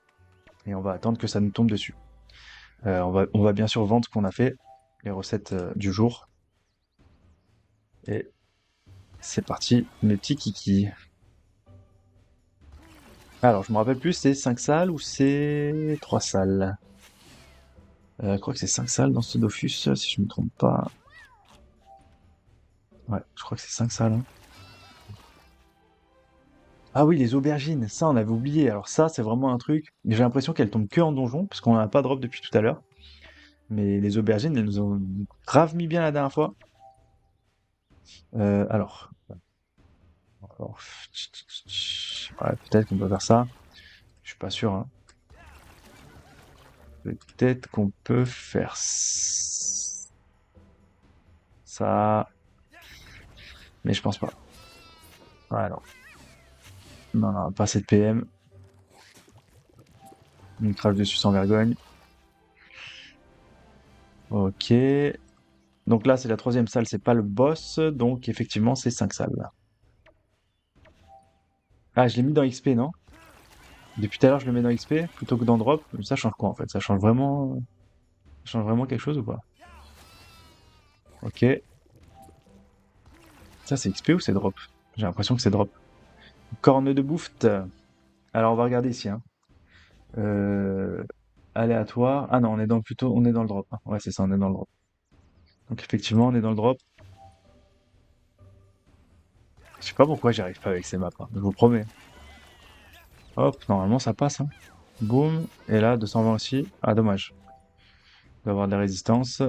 et on va attendre que ça nous tombe dessus. On va bien sûr vendre ce qu'on a fait, les recettes du jour, et c'est parti, mes petits kikis. Alors, je me rappelle plus, c'est 5 salles ou c'est 3 salles? Je crois que c'est 5 salles dans ce Dofus, si je me trompe pas. Ouais, je crois que c'est 5 salles, hein. Ah oui, les aubergines, ça on avait oublié. Alors ça, c'est vraiment un truc. J'ai l'impression qu'elles tombent que en donjon, parce qu'on n'en a pas drop depuis tout à l'heure. Mais les aubergines, elles nous ont grave mis bien la dernière fois. Alors, alors, ouais, peut-être qu'on peut faire ça. Je suis pas sûr, hein. Peut-être qu'on peut faire ça, mais je pense pas. Ouais, non. Non, non, pas assez de PM. Une crache dessus sans vergogne. Ok. Donc là, c'est la troisième salle, c'est pas le boss. Donc effectivement, c'est 5 salles. Ah, je l'ai mis dans XP, non? Depuis tout à l'heure, je le mets dans XP plutôt que dans drop. Ça change quoi en fait? Ça change vraiment quelque chose ou pas? Ok. Ça, c'est XP ou c'est drop? J'ai l'impression que c'est drop. Corne de booft. Alors, on va regarder ici, hein. Euh, Aléatoire. Ah non, on est dans le drop, hein. Ouais, c'est ça, on est dans le drop. Donc, effectivement, on est dans le drop. Je sais pas pourquoi j'y arrive pas avec ces maps, hein, je vous promets. Hop, normalement, ça passe, hein. Boum. Et là, 220 aussi. Ah, dommage. Il doit avoir des résistances.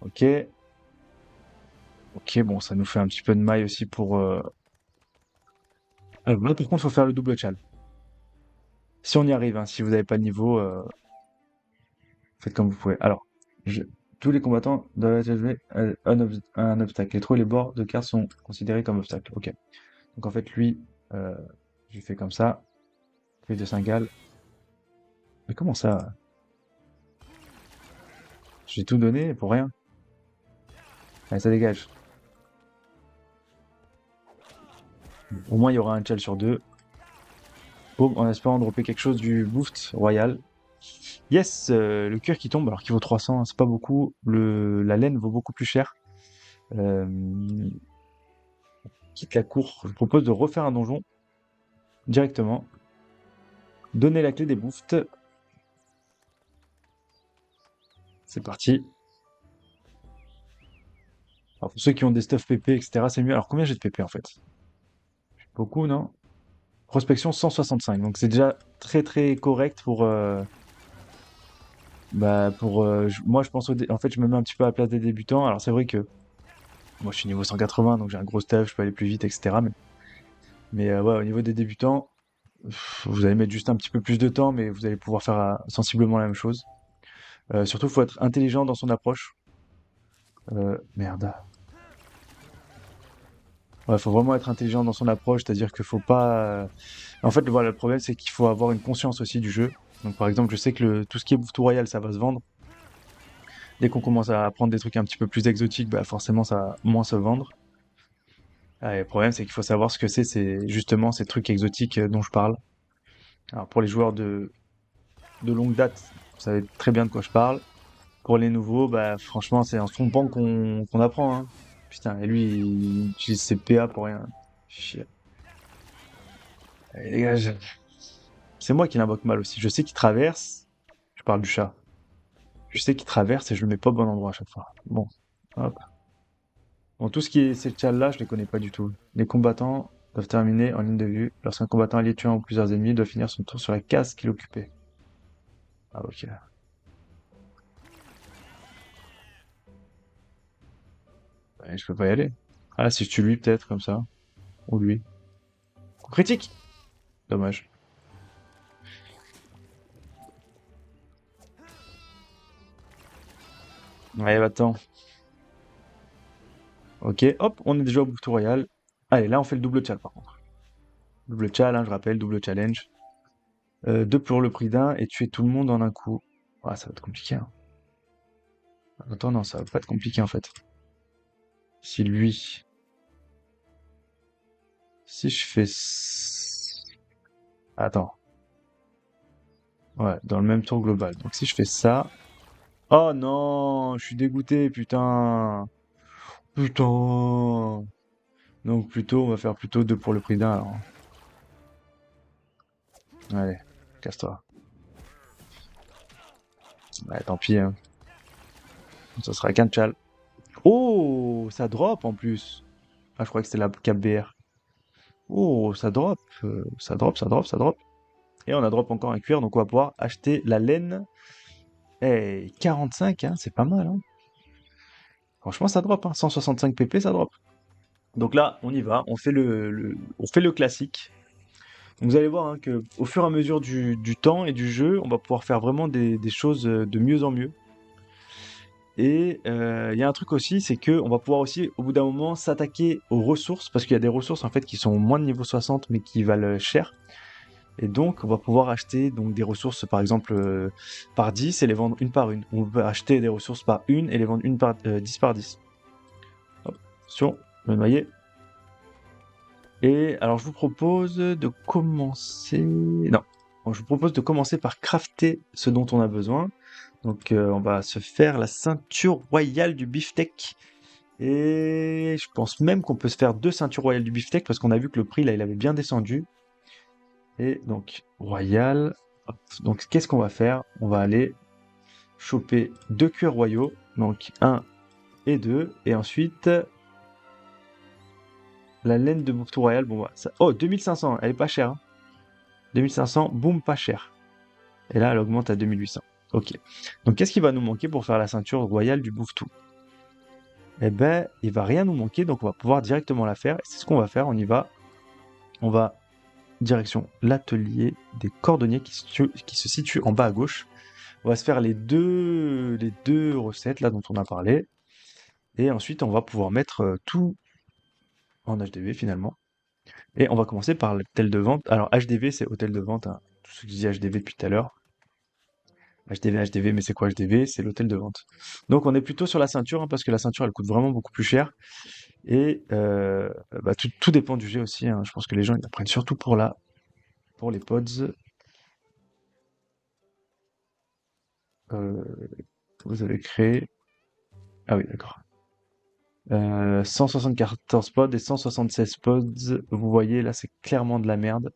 Ok. Ok, bon, ça nous fait un petit peu de maille aussi pour... là, par contre, faut faire le double chal. Si on y arrive, hein, si vous n'avez pas de niveau, faites comme vous pouvez. Alors, je- tous les combattants doivent être joués à un obstacle. Les trous et les bords de cartes sont considérés comme obstacles. Ok. Donc en fait, lui, euh, je fais comme ça. Prise de Saint-Gall. Mais comment ça? J'ai tout donné pour rien. Allez, ça dégage. Au moins, il y aura un chal sur deux. Boum, en espérant dropper quelque chose du boost royal. Yes, le cuir qui tombe, alors qu'il vaut 300, hein, c'est pas beaucoup. La laine vaut beaucoup plus cher. Euh, Quitte la cour, je propose de refaire un donjon directement. Donner la clé des boofts. C'est parti. Alors, pour ceux qui ont des stuff PP, etc., c'est mieux. Alors, combien j'ai de PP en fait? Beaucoup, non? Prospection 165. Donc, c'est déjà très très correct pour. Moi, je pense en fait, je me mets un petit peu à la place des débutants. Alors, c'est vrai que moi, je suis niveau 180, donc j'ai un gros stuff, je peux aller plus vite, etc. Mais ouais, au niveau des débutants, Vous allez mettre juste un petit peu plus de temps, mais vous allez pouvoir faire sensiblement la même chose. Surtout, il faut être intelligent dans son approche. Merde. Ouais, faut vraiment être intelligent dans son approche, c'est-à-dire qu'il faut pas. En fait, voilà, le problème, c'est qu'il faut avoir une conscience aussi du jeu. Donc, par exemple, je sais que tout ce qui est Bouffe Royal, ça va se vendre. Dès qu'on commence à prendre des trucs un petit peu plus exotiques, bah forcément, ça va moins se vendre. Ah, et le problème, c'est qu'il faut savoir ce que c'est justement ces trucs exotiques dont je parle. Alors, pour les joueurs de longue date, vous savez très bien de quoi je parle. Pour les nouveaux, bah franchement, c'est en se trompant qu'on apprend, hein. Putain, et lui, il utilise ses PA pour rien. Chier. Allez, dégage. C'est moi qui l'invoque mal aussi. Je sais qu'il traverse. Je parle du chat. Je sais qu'il traverse et je le mets pas au bon endroit à chaque fois. Bon, hop. Bon, tout ce qui est ces chals-là, je les connais pas du tout. Les combattants doivent terminer en ligne de vue. Lorsqu'un combattant allié tue un ou plusieurs ennemis, il doit finir son tour sur la case qu'il occupait. Ah, ok. Ouais, je peux pas y aller. Ah, si je tue lui, peut-être, comme ça. Ou lui. Coup critique! Dommage. Ouais, attends. Ok, hop, on est déjà au bout royal. Allez, là, on fait le double chal, par contre. Double chal, hein, je rappelle, double challenge. Deux pour le prix d'un et tuer tout le monde en un coup. Ah, ça va être compliqué, hein. Attends, non, ça va pas être compliqué, en fait. Si lui... Si je fais... Attends. Ouais, dans le même tour global. Donc si je fais ça... Oh non, je suis dégoûté, putain. Putain. Donc plutôt, on va faire plutôt deux pour le prix d'un, alors. Allez, casse-toi. Ouais, tant pis, hein. Ça sera qu'un tchal. Oh, ça drop en plus. Ah, je crois que c'était la cap BR. Oh, ça drop, ça drop, ça drop, ça drop. Et on a drop encore un cuir, donc on va pouvoir acheter la laine. Eh, 45, hein, c'est pas mal, hein. Franchement, ça drop, hein. 165 pp, ça drop. Donc là, on y va, on fait on fait le classique. Donc vous allez voir, hein, que au fur et à mesure du temps et du jeu, on va pouvoir faire vraiment des choses de mieux en mieux. Et il y a un truc aussi, c'est que on va pouvoir aussi, au bout d'un moment, s'attaquer aux ressources, parce qu'il y a des ressources en fait qui sont moins de niveau 60, mais qui valent cher. Et donc, on va pouvoir acheter donc des ressources, par exemple, par 10 et les vendre une par une. On peut acheter des ressources par une et les vendre 10 par 10. Hop, attention, le noyer. Et alors, je vous propose de commencer... Non, bon, je vous propose de commencer par crafter ce dont on a besoin. Donc, on va se faire la ceinture royale du beefsteak. Et je pense même qu'on peut se faire deux ceintures royales du beefsteak parce qu'on a vu que le prix, là, il avait bien descendu. Et donc, royal. Hop. Donc, qu'est-ce qu'on va faire? On va aller choper deux cuirs royaux. Donc, un et deux. Et ensuite, la laine de bouffetou royal. Bon, bah, ça... Oh, 2500. Elle est pas chère, hein. 2500, boum, pas cher. Et là, elle augmente à 2800. Ok. Donc, qu'est-ce qui va nous manquer pour faire la ceinture royale du bouffetou? Eh ben, il va rien nous manquer. Donc, on va pouvoir directement la faire. Et c'est ce qu'on va faire. On y va. On va direction l'atelier des cordonniers qui se situe en bas à gauche. On va se faire les deux recettes là dont on a parlé. Et ensuite, on va pouvoir mettre tout en HDV finalement. Et on va commencer par l'hôtel de vente. Alors HDV, c'est hôtel de vente, hein. Tout ce que je dis HDV depuis tout à l'heure. HDV, HDV, mais c'est quoi HDV? C'est l'hôtel de vente. Donc on est plutôt sur la ceinture, hein, parce que la ceinture, elle coûte vraiment beaucoup plus cher. Et bah, tout dépend du jet aussi, hein. Je pense que les gens, ils la prennent surtout pour les pods. Euh, vous avez créé... Ah oui, d'accord. 174 pods et 176 pods. Vous voyez, là, c'est clairement de la merde.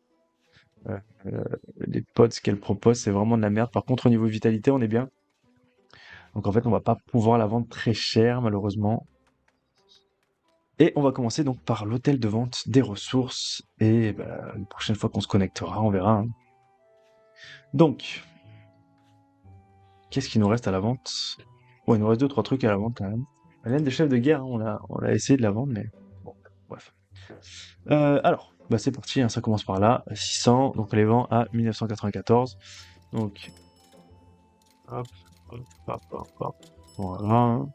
Euh, euh, les pods qu'elle propose, c'est vraiment de la merde. Par contre, au niveau vitalité, on est bien. Donc en fait, on va pas pouvoir la vendre très cher, malheureusement. Et on va commencer donc par l'hôtel de vente des ressources. Et bah, la prochaine fois qu'on se connectera, on verra, hein. Donc, qu'est-ce qu'il nous reste à la vente? Bon, il nous reste deux, trois trucs à la vente quand même. La laine des chefs de guerre, hein, on a essayé de la vendre, mais bon, bref. Alors. Bah c'est parti, hein, ça commence par là, 600, donc on les vend à 1994. Donc, hop, hop, hop, hop, hop. Voilà, hein.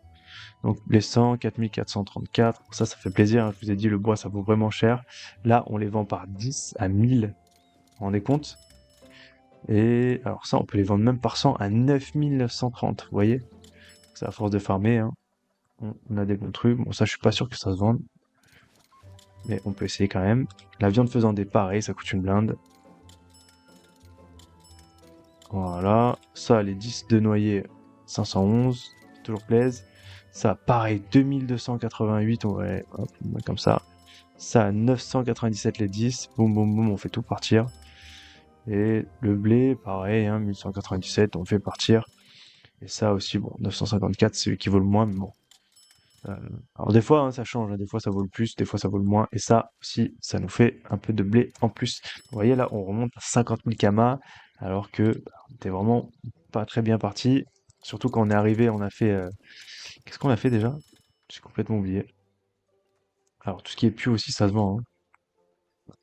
Donc les 100, 4434, ça fait plaisir, hein. Je vous ai dit, le bois, ça vaut vraiment cher. Là, on les vend par 10 à 1000, vous vous rendez compte? Et alors ça, on peut les vendre même par 100 à 9930, vous voyez? C'est à force de farmer, hein. On a des bons trucs. Bon, ça, je suis pas sûr que ça se vende, mais on peut essayer quand même. La viande faisant des pareils, ça coûte une blinde. Voilà. Ça, les 10 de noyer, 511, toujours plaise. Ça, pareil, 2288, ouais, hop, on met comme ça. Ça, 997 les 10. Boum, boum, boum, on fait tout partir. Et le blé, pareil, hein, 1197, on fait partir. Et ça aussi, bon, 954, c'est celui qui vaut le moins, mais bon. Euh, alors des fois, hein, ça change, hein. Des fois ça vaut le plus, des fois ça vaut le moins, et ça aussi, ça nous fait un peu de blé en plus. Vous voyez là, on remonte à 50 000 kamas, alors que on était vraiment pas très bien parti. Surtout quand on est arrivé, on a fait... Qu'est-ce qu'on a fait déjà? J'ai complètement oublié. Alors tout ce qui est pu aussi, ça se vend, hein.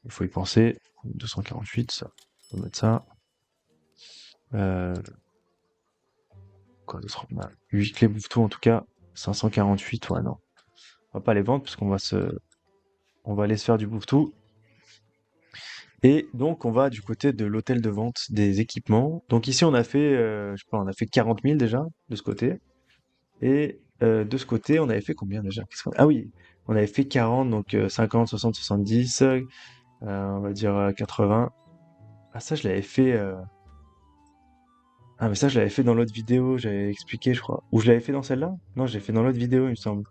Il faut y penser. 248, ça. On va mettre ça. Euh, quoi d'autre? On a 8 clés bouffetou en tout cas. 548, ouais non. On va pas les vendre parce on va aller se faire du bouffetou. Et donc, on va du côté de l'hôtel de vente des équipements. Donc ici, on a fait, je sais pas, on a fait 40 000 déjà, de ce côté. Et de ce côté, on avait fait combien déjà? Ah oui, on avait fait 40, donc 50, 60, 70, on va dire 80. Ah ça, je l'avais fait... Ah mais ça, je l'avais fait dans l'autre vidéo, j'avais expliqué, je crois. Ou je l'avais fait dans celle-là? Non, j'ai fait dans l'autre vidéo, il me semble.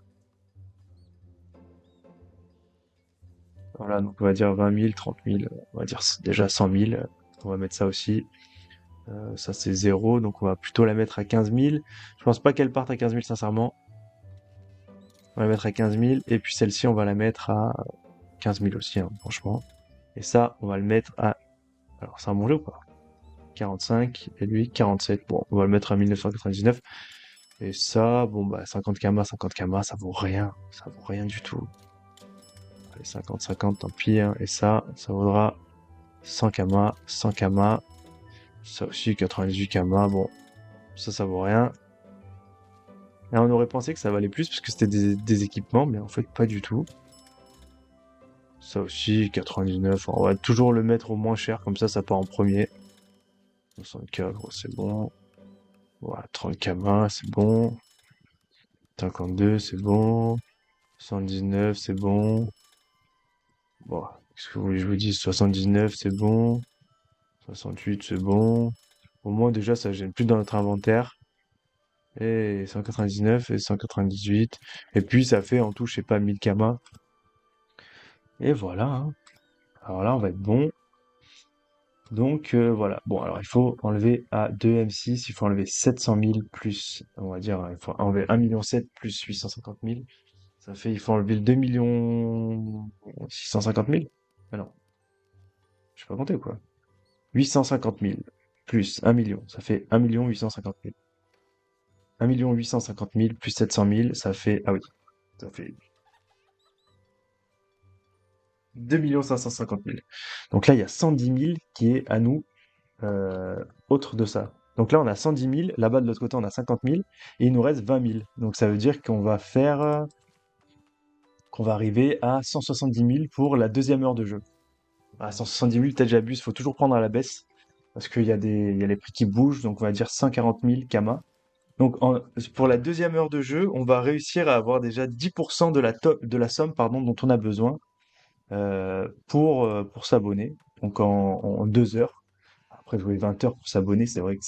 Voilà, donc on va dire 20 000, 30 000, on va dire déjà 100 000. On va mettre ça aussi. Ça c'est 0, donc on va plutôt la mettre à 15 000. Je pense pas qu'elle parte à 15 000 sincèrement. On va la mettre à 15 000 et puis celle-ci on va la mettre à 15 000 aussi, hein, franchement. Et ça on va le mettre à... Alors c'est un bon jeu ou pas? 45 et lui 47. Bon, on va le mettre à 1999. Et ça, bon bah 50 kamas, 50 kamas, ça vaut rien du tout. Allez 50, 50, tant pis, hein. Et ça vaudra 100 kamas, 100 kamas. Ça aussi 98 kamas, bon, ça vaut rien. Et on aurait pensé que ça valait plus parce que c'était des équipements, mais en fait pas du tout. Ça aussi, 99. On va toujours le mettre au moins cher, comme ça part en premier. 64, c'est bon. Voilà, 30 kamas, c'est bon. 52, c'est bon. 79, c'est bon. Bon, qu'est-ce que vous voulez que je vous dise? 79, c'est bon. 68, c'est bon. Au moins, déjà, ça gêne plus dans notre inventaire. Et 199 et 198. Et puis, ça fait en tout, je sais pas, 1000 kamas. Et voilà, hein. Alors là, on va être bon. Donc voilà. Bon, alors il faut enlever à 2 M6, il faut enlever 700 000 plus, on va dire, il faut enlever 1,7 million plus 850 000. Ça fait, il faut enlever le 2 650 000. Ah non, je sais pas compter quoi. 850 000 plus 1 million, ça fait 1 850 000. 1 850 000 plus 700 000, ça fait, ah oui, ça fait 2 550 000. Donc là, il y a 110 000 qui est à nous autre de ça. Donc là, on a 110 000, là-bas de l'autre côté, on a 50 000, et il nous reste 20 000. Donc ça veut dire qu'on va arriver à 170 000 pour la deuxième heure de jeu. À 170 000, peut-être j'abuse, faut toujours prendre à la baisse, parce il y a les prix qui bougent, donc on va dire 140 000 kamas. Donc pour la deuxième heure de jeu, on va réussir à avoir déjà 10% de la somme pardon, dont on a besoin pour s'abonner. Donc en 2 heures. Après, jouer 20 heures pour s'abonner, c'est vrai que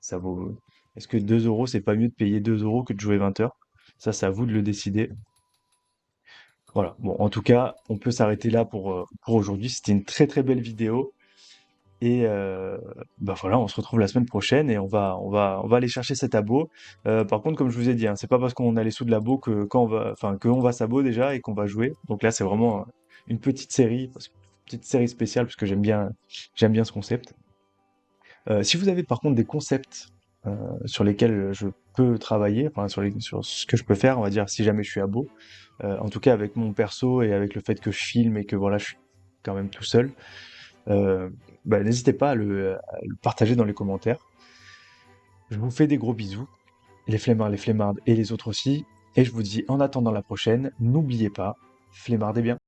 ça vaut. Est-ce que 2 euros, c'est pas mieux de payer 2 euros que de jouer 20 heures? Ça, c'est à vous de le décider. Voilà. Bon, en tout cas, on peut s'arrêter là pour aujourd'hui. C'était une très très belle vidéo. Et bah voilà, on se retrouve la semaine prochaine et on va aller chercher cet abo. Par contre, comme je vous ai dit, hein, c'est pas parce qu'on a les sous de l'abo que quand on va, enfin, qu'on va s'abo déjà et qu'on va jouer. Donc là, c'est vraiment une petite série, petite série spéciale parce que j'aime bien ce concept. Si vous avez par contre des concepts sur lesquels je peux travailler, enfin sur ce que je peux faire, on va dire si jamais je suis abo, en tout cas avec mon perso et avec le fait que je filme et que voilà, quand même tout seul, euh, bah, n'hésitez pas à le partager dans les commentaires. Je vous fais des gros bisous, les flemmards, les flemmardes et les autres aussi. Et je vous dis en attendant la prochaine, n'oubliez pas, flemmardez bien.